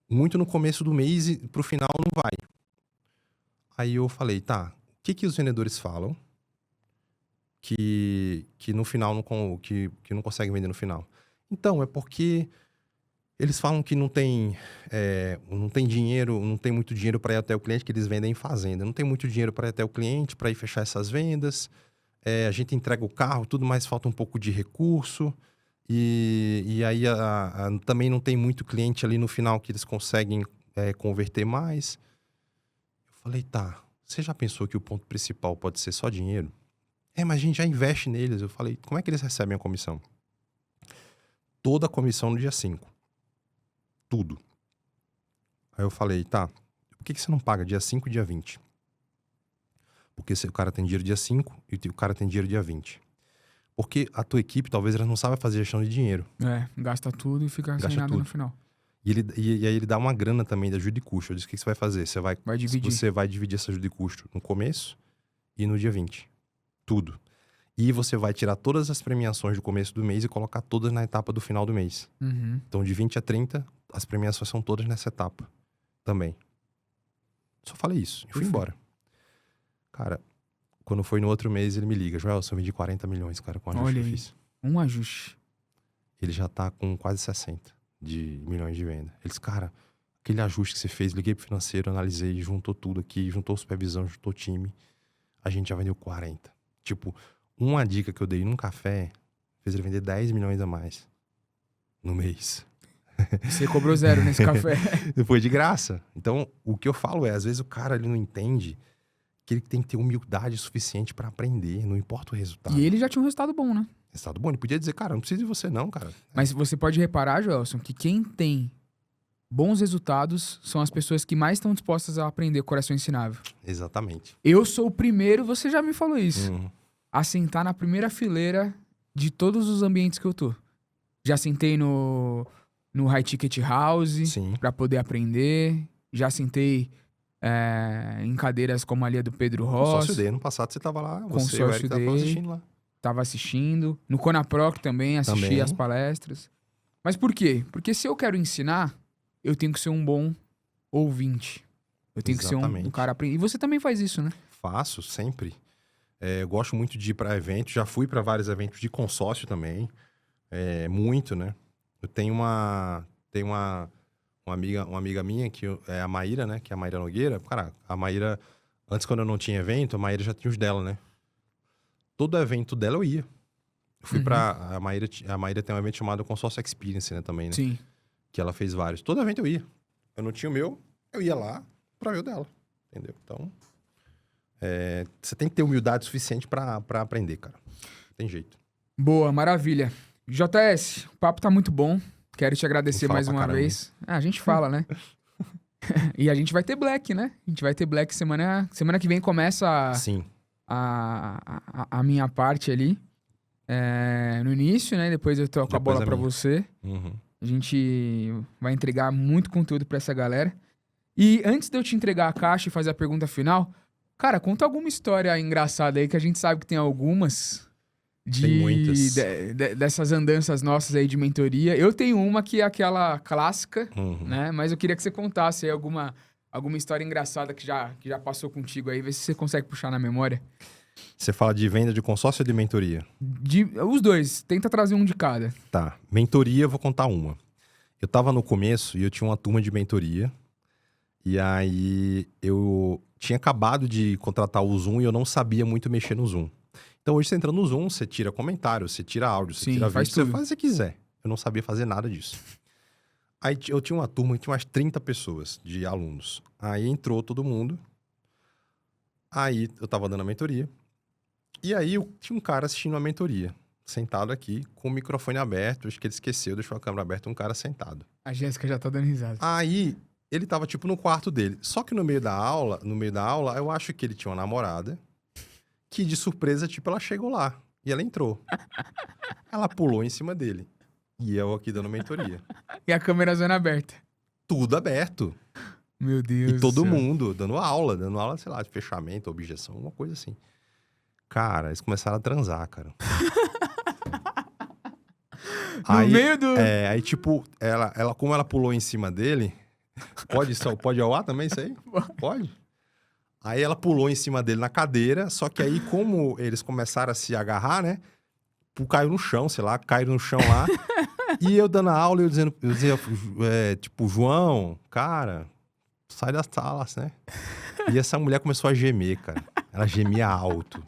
Muito no começo do mês e pro final não vai. Aí eu falei, tá, o que os vendedores falam que no final que não conseguem vender no final? Então, é porque eles falam que não tem dinheiro, não tem muito dinheiro para ir até o cliente, que eles vendem em fazenda. Não tem muito dinheiro para ir até o cliente, para ir fechar essas vendas. A gente entrega o carro, tudo, mas falta um pouco de recurso. E aí também não tem muito cliente ali no final que eles conseguem converter mais. Eu falei, tá, você já pensou que o ponto principal pode ser só dinheiro? Mas a gente já investe neles. Eu falei, como é que eles recebem a comissão? Toda a comissão no dia 5. Tudo. Aí eu falei, tá, por que você não paga dia 5 e dia 20? Porque o cara tem dinheiro dia 5 e o cara tem dinheiro dia 20. Porque a tua equipe, talvez, ela não saiba fazer gestão de dinheiro. Gasta tudo e fica sem nada no final. E aí ele dá uma grana também da ajuda de custo. Eu disse, o que você vai fazer? Você vai dividir. Você vai dividir essa ajuda de custo no começo e no dia 20. Tudo. E você vai tirar todas as premiações do começo do mês e colocar todas na etapa do final do mês. Então, de 20 a 30, as premiações são todas nessa etapa também. Só falei isso e fui embora. Cara, quando foi no outro mês, ele me liga. Joel, eu vendi 40 milhões, cara, com o ajuste que eu fiz. Um ajuste. Ele já tá com quase 60 de milhões de venda. Ele disse, cara, aquele ajuste que você fez, liguei pro financeiro, analisei, juntou tudo aqui, juntou supervisão, juntou time. A gente já vendeu 40. Tipo, uma dica que eu dei num café fez ele vender 10 milhões a mais no mês. Você cobrou 0 nesse café. Foi de graça. Então, o que eu falo às vezes o cara ele não entende que ele tem que ter humildade suficiente pra aprender, não importa o resultado. E ele já tinha um resultado bom, né? Resultado bom. Ele podia dizer, cara, não preciso de você não, cara. Mas você pode reparar, Joelson, que quem tem bons resultados são as pessoas que mais estão dispostas a aprender coração ensinável. Exatamente. Eu sou o primeiro, você já me falou isso, a sentar na primeira fileira de todos os ambientes que eu tô. Já sentei no High Ticket House pra poder aprender. Já sentei em cadeiras como ali a do Pedro Ross. Consórcio D, ano passado você tava lá, você e o Eric tava assistindo lá. Tava assistindo. No Conaproc também assisti as palestras. Mas por quê? Porque se eu quero ensinar, eu tenho que ser um bom ouvinte. Eu tenho que ser um cara aprendendo. E você também faz isso, né? Faço, sempre. Eu gosto muito de ir para eventos. Já fui para vários eventos de consórcio também. Muito, né? Eu tenho uma amiga minha, que é a Maíra, né? Que é a Maíra Nogueira. Cara, a Maíra, antes quando eu não tinha evento, a Maíra já tinha os dela, né? Todo evento dela eu ia. Eu fui pra... A Maíra tem um evento chamado Consórcio Experience, né? Também, né? Sim. Que ela fez vários. Todo evento eu ia. Eu não tinha o meu, eu ia lá pra ver o dela. Entendeu? Então, você tem que ter humildade suficiente pra aprender, cara. Não tem jeito. Boa, maravilha. JS, o papo tá muito bom. Quero te agradecer mais uma vez. A gente fala, né? E a gente vai ter Black, né? A gente vai ter Black semana que vem começa Sim. A minha parte ali. No início, né? Depois eu toco a bola pra você. A gente vai entregar muito conteúdo pra essa galera. E antes de eu te entregar a caixa e fazer a pergunta final, cara, conta alguma história engraçada aí, que a gente sabe que tem algumas... Tem muitas. Dessas andanças nossas aí de mentoria. Eu tenho uma que é aquela clássica, né? Mas eu queria que você contasse aí alguma história engraçada que já passou contigo aí. Vê se você consegue puxar na memória. Você fala de venda de consórcio ou de mentoria? Os dois. Tenta trazer um de cada. Tá. Mentoria, eu vou contar uma. Eu tava no começo e eu tinha uma turma de mentoria. E aí eu tinha acabado de contratar o Zoom e eu não sabia muito mexer no Zoom. Então hoje você entra no Zoom, você tira comentário, você tira áudio, você tira vídeo, você faz o que você quiser. Eu não sabia fazer nada disso. Aí eu tinha uma turma que tinha umas 30 pessoas de alunos. Aí entrou todo mundo. Aí eu tava dando a mentoria. E aí tinha um cara assistindo a mentoria. sentado aqui, com o microfone aberto. Acho que ele esqueceu, deixou a câmera aberta, um cara sentado. A Jéssica já tá dando risada. Aí, ele tava, tipo, no quarto dele. Só que no meio da aula, eu acho que ele tinha uma namorada, que de surpresa, tipo, ela chegou lá. E ela entrou. Ela pulou em cima dele. E eu aqui dando mentoria. E a câmera zona aberta. Tudo aberto. Meu Deus E todo do céu. mundo dando aula, sei lá, de fechamento, objeção, uma coisa assim. Cara, eles começaram a transar, cara. No meio do... Aí, tipo, como ela pulou em cima dele... Pode ir ao ar também isso aí? Pode? Aí ela pulou em cima dele na cadeira, só que aí, como eles começaram a se agarrar, né? Caiu no chão, sei lá, caíram no chão lá. E eu dando a aula, eu dizia, tipo, João, cara, sai das salas, né? E essa mulher começou a gemer, cara. Ela gemia alto.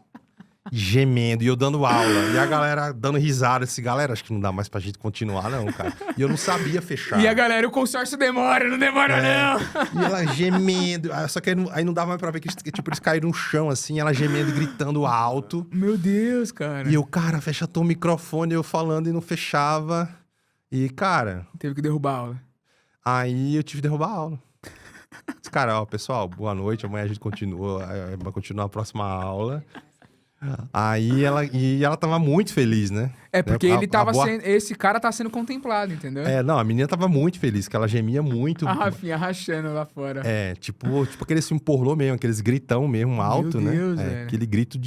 Gemendo, e eu dando aula. E a galera dando risada. Assim, galera, acho que não dá mais pra gente continuar, não, cara. E eu não sabia fechar. E a galera, o consórcio demora, não demora, não. E ela gemendo. Só que aí não dava mais pra ver que, tipo, eles caíram no chão, assim, ela gemendo e gritando alto. Meu Deus, cara. E eu, cara, fecha teu microfone, eu falando e não fechava. E, cara... Teve que derrubar a aula. Aí eu tive que derrubar a aula. Disse, cara, ó, pessoal, boa noite. Amanhã a gente continua, vai continuar a próxima aula. Aí ela tava muito feliz, né? É, porque ele tava sendo... Esse cara tá sendo contemplado, entendeu? Não, a menina tava muito feliz, que ela gemia muito. A Rafinha rachando lá fora. Tipo aquele filme pornô mesmo, aqueles gritão mesmo, alto, Meu Deus, né? velho. Aquele grito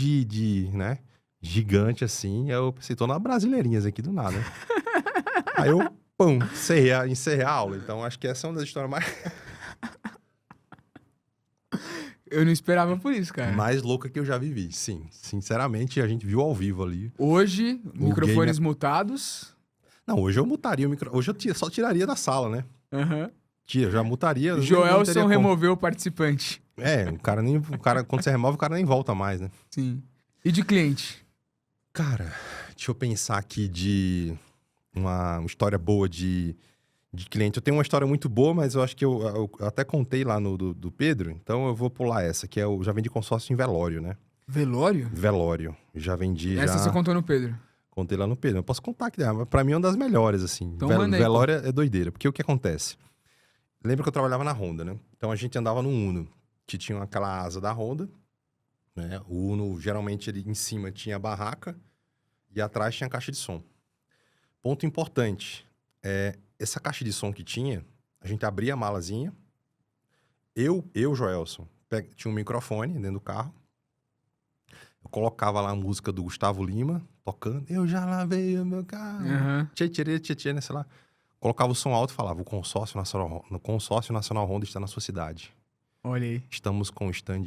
né? Gigante, assim. Eu pensei, tô na Brasileirinhas aqui do nada. Aí eu, pum, encerrei a aula. Então, acho que essa é uma das histórias Eu não esperava por isso, cara. mais louca que eu já vivi, sim. Sinceramente, a gente viu ao vivo ali. Hoje, microfones mutados. Não, hoje eu mutaria o microfone. Hoje eu só tiraria da sala, né? Aham. Já mutaria. Joelson removeu o participante. O cara, quando você remove, o cara nem volta mais, né? Sim. E de cliente? Cara, deixa eu pensar aqui de uma história boa de cliente. Eu tenho uma história muito boa, mas eu acho que eu até contei lá no do Pedro, então eu vou pular essa, que eu já vendi consórcio em velório, né? Velório? Velório. Já vendi, Essa você contou no Pedro. Contei lá no Pedro. Eu posso contar que pra mim é uma das melhores, assim. Então manda aí, velório é doideira. Porque o que acontece? Lembra que eu trabalhava na Honda, né? Então a gente andava no Uno, que tinha aquela asa da Honda, né? O Uno, geralmente, ele em cima tinha a barraca e atrás tinha a caixa de som. Ponto importante, essa caixa de som que tinha, a gente abria a malazinha, Joelson, tinha um microfone dentro do carro, eu colocava lá a música do Gustavo Lima, tocando, eu já lavei o meu carro, tchê, né, sei lá. Colocava o som alto e falava, o Consórcio Nacional Honda está na sua cidade. Olha aí. Estamos com o stand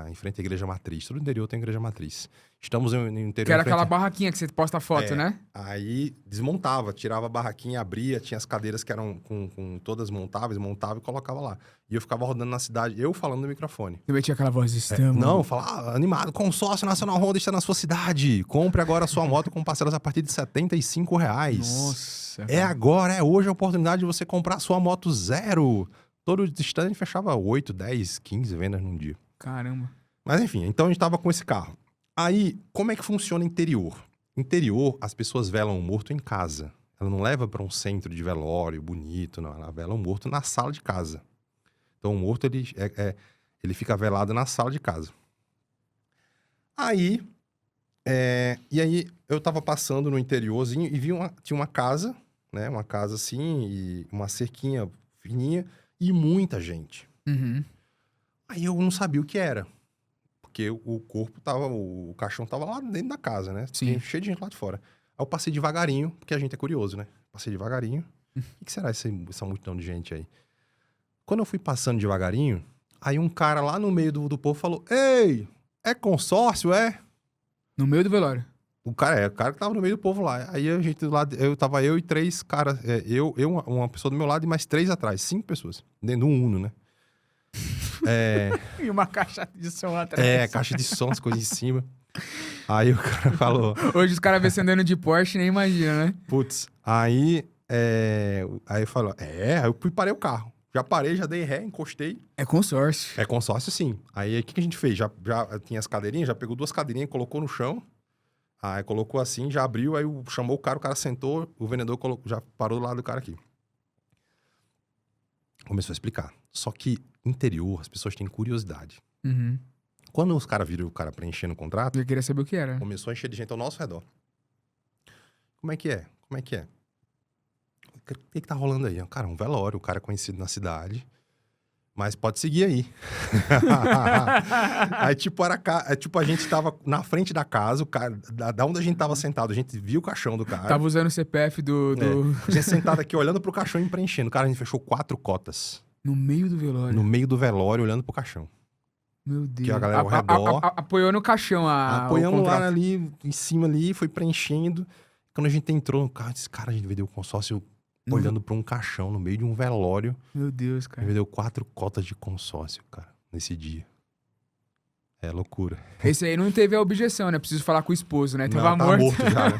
em frente à Igreja Matriz. Todo interior tem Igreja Matriz. Estamos no interior... Que era aquela barraquinha que você posta foto, né? Aí desmontava, tirava a barraquinha, abria, tinha as cadeiras que eram com todas montáveis, montava e colocava lá. E eu ficava rodando na cidade, eu falando no microfone. Eu metia aquela voz de estamos. Não, falava, animado, Consórcio Nacional Honda está na sua cidade. Compre agora a sua moto com parcelas a partir de R$75. Nossa. Agora, hoje a oportunidade de você comprar a sua moto zero. Todo stand fechava 8, 10, 15 vendas num dia. Caramba. Mas enfim, então a gente tava com esse carro. Aí, como é que funciona interior? Interior, as pessoas velam o morto em casa. Ela não leva para um centro de velório bonito, não. Ela vela o morto na sala de casa. Então o morto, ele fica velado na sala de casa. Aí, e aí eu tava passando no interiorzinho e tinha uma casa, né? Uma casa assim, e uma cerquinha fininha. E muita gente. Uhum. Aí eu não sabia o que era. Porque o caixão tava lá dentro da casa, né? Sim. Cheio de gente lá de fora. Aí eu passei devagarinho, porque a gente é curioso, né? Passei devagarinho. O que será essa multidão de gente aí? Quando eu fui passando devagarinho, aí um cara lá no meio do povo falou, ei, é consórcio, é? No meio do velório. O cara que tava no meio do povo lá. Aí a gente do lado, tava eu e 3 caras, uma pessoa do meu lado e mais 3 atrás, 5 pessoas, dentro do Uno, né? E uma caixa de som atrás. Caixa de som, as coisas em cima. Aí o cara falou... Hoje os caras vê você andando de Porsche, nem imagina, né? Putz, aí falou, aí eu parei o carro. Já parei, já dei ré, encostei. É consórcio. É consórcio, sim. Aí o que a gente fez? Já tinha as cadeirinhas, já pegou 2 cadeirinhas, colocou no chão. Aí colocou assim, já abriu, aí chamou o cara sentou, o vendedor já parou do lado do cara aqui. Começou a explicar. Só que interior, as pessoas têm curiosidade. Uhum. Quando os caras viram o cara preenchendo o contrato, Eu queria saber o que era. começou a encher de gente ao nosso redor. Como é que é? Como é que é? O que tá rolando aí? Cara, um velório, o cara é conhecido na cidade. Mas pode seguir aí. Aí, tipo, a gente tava na frente da casa, o cara, da onde a gente tava sentado, a gente viu o caixão do cara. Tava usando o CPF do... A gente sentado aqui, olhando pro caixão e preenchendo. Cara, a gente fechou 4 cotas. No meio do velório. No meio do velório, olhando pro caixão. Meu Deus. Que a galera ao redor... Apoiou no caixão apoiando lá ali, em cima ali, foi preenchendo. Quando a gente entrou no carro, disse, cara, a gente vendeu o consórcio olhando pra um caixão, no meio de um velório. Meu Deus, A cara. gente vendeu 4 cotas de consórcio, cara, nesse dia. É loucura. Esse aí não teve a objeção, né? Preciso falar com o esposo, né? Tava Não, morto. morto já, né?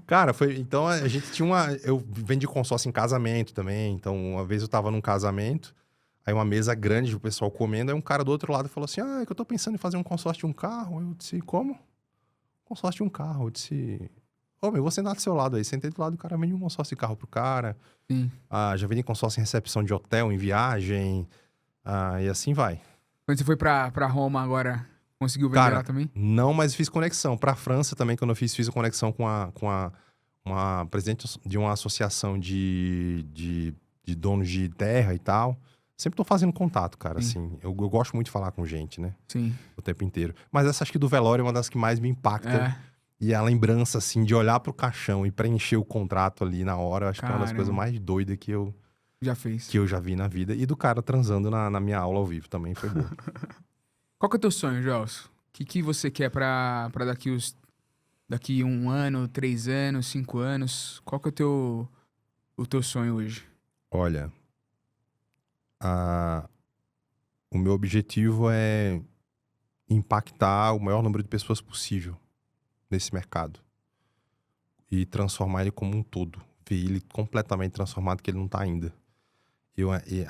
Cara, foi... Então, a gente tinha uma... Eu vendi consórcio em casamento também. Então, uma vez eu tava num casamento, aí uma mesa grande, o pessoal comendo, aí um cara do outro lado falou assim, é que eu tô pensando em fazer um consórcio de um carro. Eu disse, como? Consórcio de um carro. Eu disse, meu, eu vou sentar do seu lado aí. Sentei do lado do cara, vendi um consórcio de carro pro cara. Sim. Já vendi consórcio em recepção de hotel, em viagem. E assim vai. Quando você foi pra Roma agora, conseguiu vender lá também? Não, mas fiz conexão. Pra França também, quando eu fiz a conexão com uma presidente de uma associação de donos de terra e tal. Sempre tô fazendo contato, cara, assim. Eu gosto muito de falar com gente, né? Sim. O tempo inteiro. Mas essa acho que do velório é uma das que mais me impacta. É. E a lembrança, assim, de olhar pro caixão e preencher o contrato ali na hora, acho que é uma das Caramba. coisas mais doidas que eu Já fez. já vi na vida. E do cara transando na minha aula ao vivo também foi bom. Qual que é o teu sonho, Gelson? O que você quer pra daqui 1 ano, 3 anos, 5 anos? Qual que é o teu sonho hoje? Olha, o meu objetivo é impactar o maior número de pessoas possível nesse mercado. E transformar ele como um todo. Ver ele completamente transformado, que ele não tá ainda.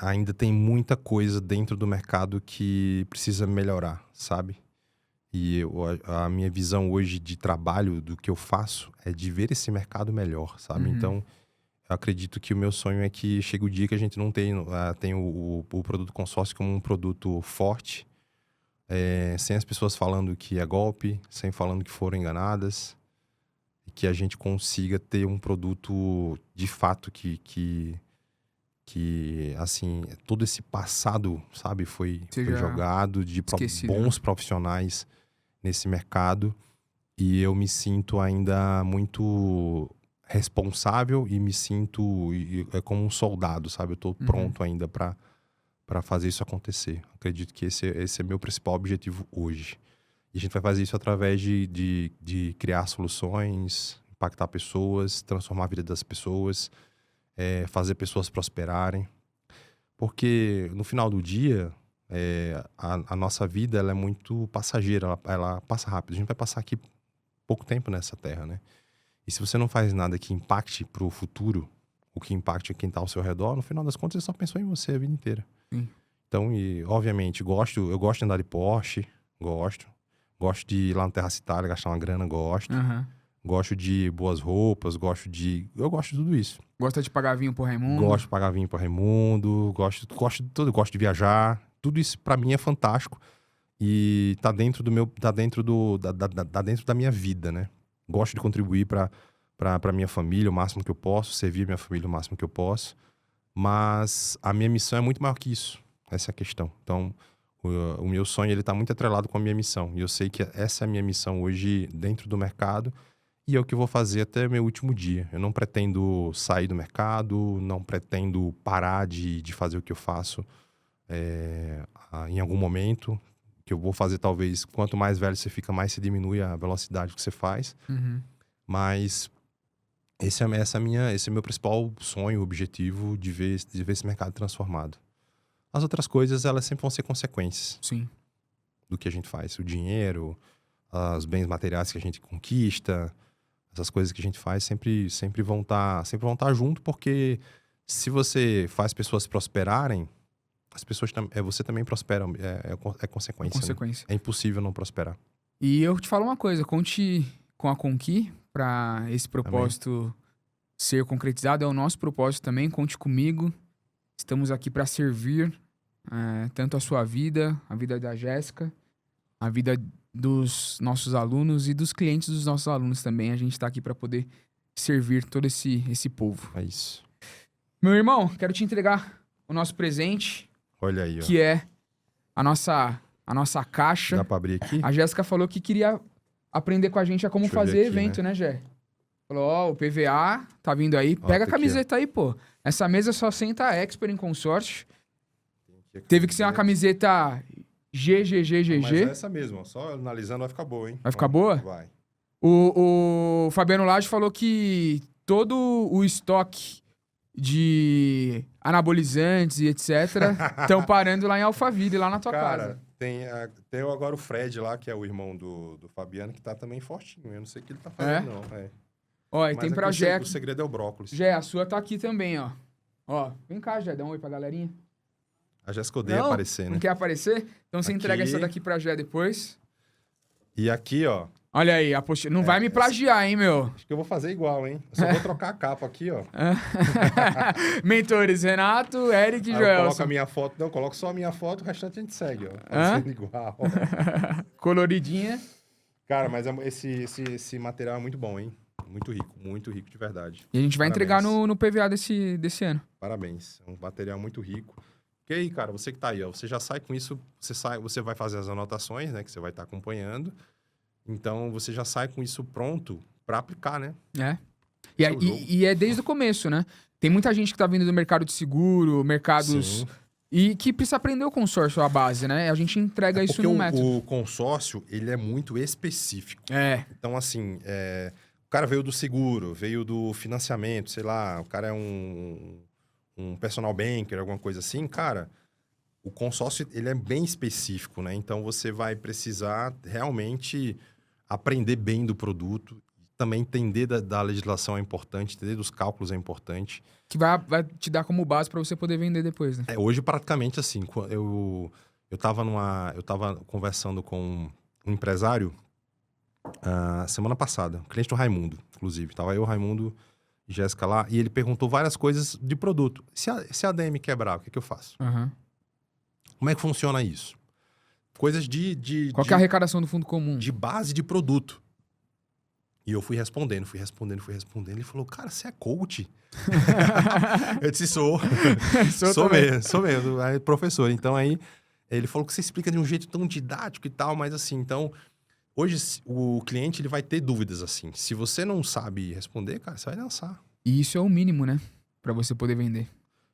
Ainda tem muita coisa dentro do mercado que precisa melhorar, sabe? E a minha visão hoje de trabalho, do que eu faço, é de ver esse mercado melhor, sabe? Uhum. Então, eu acredito que o meu sonho é que chegue o dia que a gente não tem o produto consórcio como um produto forte, sem as pessoas falando que é golpe, sem falando que foram enganadas, e que a gente consiga ter um produto de fato que assim, todo esse passado, sabe, foi jogado de bons profissionais nesse mercado, e eu me sinto ainda muito responsável e me sinto como um soldado, sabe? Eu tô pronto ainda para fazer isso acontecer. Acredito que esse é meu principal objetivo hoje. E a gente vai fazer isso através de criar soluções, impactar pessoas, transformar a vida das pessoas, fazer pessoas prosperarem. Porque no final do dia, a nossa vida ela é muito passageira, ela passa rápido. A gente vai passar aqui pouco tempo nessa terra, né? E se você não faz nada que impacte pro futuro, o que impacte quem tá ao seu redor, no final das contas você só pensou em você a vida inteira. Sim. Então, obviamente, eu gosto de andar de Porsche, gosto de ir lá no Terrace Itália, gastar uma grana, gosto. Uhum. Gosto de boas roupas, eu gosto de tudo isso. Gosta de pagar vinho pro Raimundo? Gosto de pagar vinho pro Raimundo, gosto de tudo, gosto de viajar. Tudo isso pra mim é fantástico e tá dentro da minha vida, né? Gosto de contribuir pra minha família o máximo que eu posso, servir a minha família o máximo que eu posso, mas a minha missão é muito maior que isso. Essa é a questão. Então, o meu sonho ele tá muito atrelado com a minha missão e eu sei que essa é a minha missão hoje dentro do mercado. E é o que eu vou fazer até meu último dia. Eu não pretendo sair do mercado, não pretendo parar de fazer o que eu faço em algum momento. Que eu vou fazer, talvez, quanto mais velho você fica, mais se diminui a velocidade que você faz. Uhum. Mas esse é meu principal sonho, objetivo de ver esse mercado transformado. As outras coisas, elas sempre vão ser consequências. Sim. Do que a gente faz. O dinheiro, os bens materiais que a gente conquista... Essas coisas que a gente faz sempre vão estar junto, porque se você faz pessoas prosperarem, você também prospera. É consequência. Consequência. Né? É impossível não prosperar. E eu te falo uma coisa, conte com a Conqui para esse propósito ser concretizado. É o nosso propósito também, conte comigo. Estamos aqui para servir tanto a sua vida, a vida da Jéssica, a vida dos nossos alunos e dos clientes dos nossos alunos também. A gente está aqui para poder servir todo esse povo. É isso. Meu irmão, quero te entregar o nosso presente, Olha aí, ó. que é a nossa caixa. Dá pra abrir aqui? A Jéssica falou que queria aprender com a gente a como Deixa eu ver fazer aqui, evento, né, Jé? Falou, ó, o PVA tá vindo aí. Ó, Pega a tá aqui, camiseta aí, pô. Essa mesa só senta a Expert em consórcio. Aqui, Teve que ser uma camiseta Mas GGGGG. é essa mesmo, ó. Só analisando vai ficar boa, hein? Vai ficar boa? Vai. O Fabiano Lage falou que todo o estoque de anabolizantes e etc. estão parando lá em Alphaville, lá na tua Cara, casa. tem agora o Fred lá, que é o irmão do Fabiano, que tá também fortinho. Eu não sei o que ele tá fazendo, não. É. Ó, e Mas tem é pra que Jé. o segredo é o brócolis. Jé, a sua tá aqui também, ó. Ó, vem cá, Jé, dá um oi pra galerinha. A Jéssica odeia Não? aparecer, né? Não quer aparecer? Então você entrega Aqui. essa daqui pra Jé depois. E aqui, ó. Olha aí, a postura. Não vai me plagiar, hein, meu? Acho que eu vou fazer igual, hein? Eu só vou trocar a capa aqui, ó. Mentores, Renato, Eric e Aí eu coloco a Joelson. minha foto. Não, eu coloco só a minha foto, o restante a gente segue, ó. Hã? Fazendo igual. Coloridinha. Cara, mas esse material é muito bom, hein? Muito rico de verdade. E a gente vai Parabéns. entregar no PVA desse ano. Parabéns. É um material muito rico. Porque aí, cara, você que tá aí, ó, você já sai com isso, você vai fazer as anotações, né, que você vai estar acompanhando. Então, você já sai com isso pronto para aplicar, né? É. E é, Seu jogo. e é desde o começo, né? Tem muita gente que tá vindo do mercado de seguro, mercados... Sim. E que precisa aprender o consórcio, a base, né? A gente entrega isso Porque no método. o consórcio, ele é muito específico. É. Então, assim, o cara veio do seguro, veio do financiamento, sei lá, o cara é um personal banker, alguma coisa assim, cara, o consórcio, ele é bem específico, né? Então, você vai precisar realmente aprender bem do produto, também entender da legislação é importante, entender dos cálculos é importante. Que vai te dar como base pra você poder vender depois, né? Hoje, praticamente, assim, eu tava conversando com um empresário semana passada, um cliente do Raimundo, inclusive. Tava eu, Raimundo e Jéssica lá, e ele perguntou várias coisas de produto. Se a ADM quebrar, o que eu faço? Aham. Como é que funciona isso? Coisas Qual que é a arrecadação do fundo comum? de base de produto. E eu fui respondendo. Ele falou, cara, você é coach? Eu disse, sou. Sou mesmo. Aí, professor. Então, aí, ele falou que você explica de um jeito tão didático e tal, mas assim, então... Hoje, o cliente, ele vai ter dúvidas, assim. Se você não sabe responder, cara, você vai dançar. E isso é o mínimo, né? Pra você poder vender.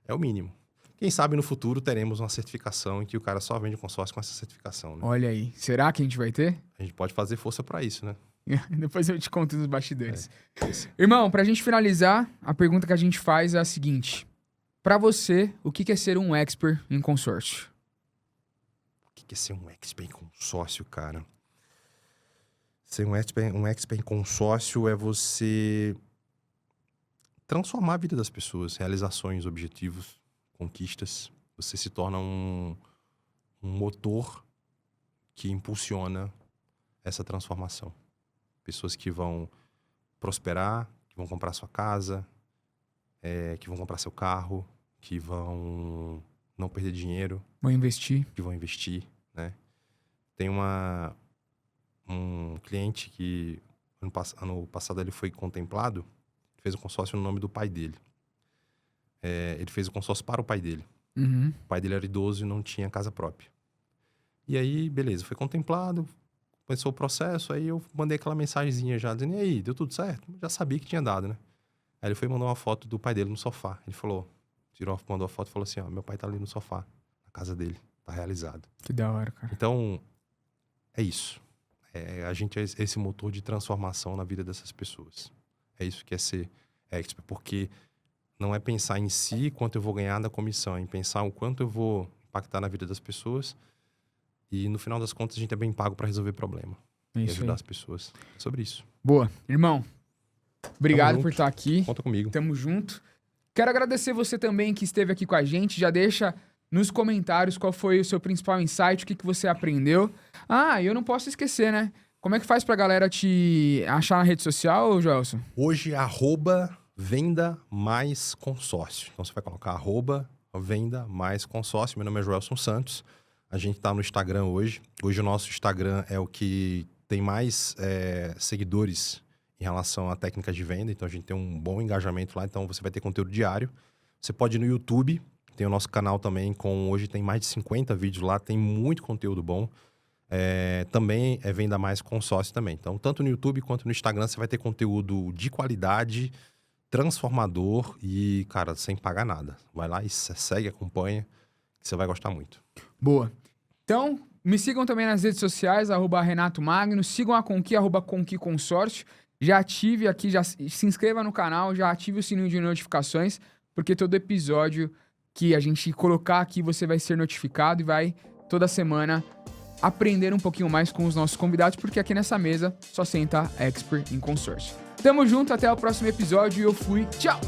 É o mínimo. Quem sabe no futuro teremos uma certificação em que o cara só vende consórcio com essa certificação, né? Olha aí. Será que a gente vai ter? A gente pode fazer força pra isso, né? Depois eu te conto nos bastidores. Irmão, pra gente finalizar, a pergunta que a gente faz é a seguinte. Pra você, o que é ser um expert em consórcio? O que é ser um expert em consórcio, cara? Ser um expert em consórcio é você transformar a vida das pessoas, realizações, objetivos, conquistas. Você se torna um motor que impulsiona essa transformação. Pessoas que vão prosperar, que vão comprar sua casa, que vão comprar seu carro, que vão não perder dinheiro, Vou investir. que vão investir, né? Tem um cliente que ano passado ele foi contemplado, fez um consórcio no nome do pai dele. Ele fez o consórcio para o pai dele. Uhum. O pai dele era idoso e não tinha casa própria. E aí, beleza, foi contemplado, começou o processo, aí eu mandei aquela mensagenzinha já, dizendo, e aí, deu tudo certo? Já sabia que tinha dado, né? Aí ele foi e mandou uma foto do pai dele no sofá. Ele falou, mandou a foto e falou assim, ó, meu pai tá ali no sofá, na casa dele, tá realizado. Que da hora, cara. Então, é isso. A gente é esse motor de transformação na vida dessas pessoas. É isso que é ser expert, porque não é pensar em si quanto eu vou ganhar da comissão, é em pensar o quanto eu vou impactar na vida das pessoas e, no final das contas, a gente é bem pago para resolver problema É e isso ajudar aí. as pessoas. É sobre isso. Boa. Irmão, obrigado Tamo por junto. estar aqui. Conta comigo. Tamo junto. Quero agradecer você também que esteve aqui com a gente. Já deixa nos comentários qual foi o seu principal insight, o que você aprendeu. Ah, e eu não posso esquecer, né? Como é que faz pra galera te achar na rede social, Joelson? Hoje, @venda mais consórcio. Então, você vai colocar @venda mais consórcio. Meu nome é Joelson Santos. A gente tá no Instagram hoje. Hoje, o nosso Instagram é o que tem mais seguidores em relação a técnicas de venda. Então, a gente tem um bom engajamento lá. Então, você vai ter conteúdo diário. Você pode ir no YouTube. Tem o nosso canal também, hoje tem mais de 50 vídeos lá. Tem muito conteúdo bom. Também é Venda Mais Consórcio também. Então, tanto no YouTube quanto no Instagram, você vai ter conteúdo de qualidade, transformador e, cara, sem pagar nada. Vai lá e segue, acompanha, que você vai gostar muito. Boa. Então, me sigam também nas redes sociais, @Renato Magno. Sigam a Conqui, @Conqui Consórcio. Já ative aqui, já se inscreva no canal, já ative o sininho de notificações, porque todo episódio que a gente colocar aqui, você vai ser notificado e vai, toda semana, aprender um pouquinho mais com os nossos convidados, porque aqui nessa mesa só senta expert em consórcio. Tamo junto, até o próximo episódio e eu fui. Tchau!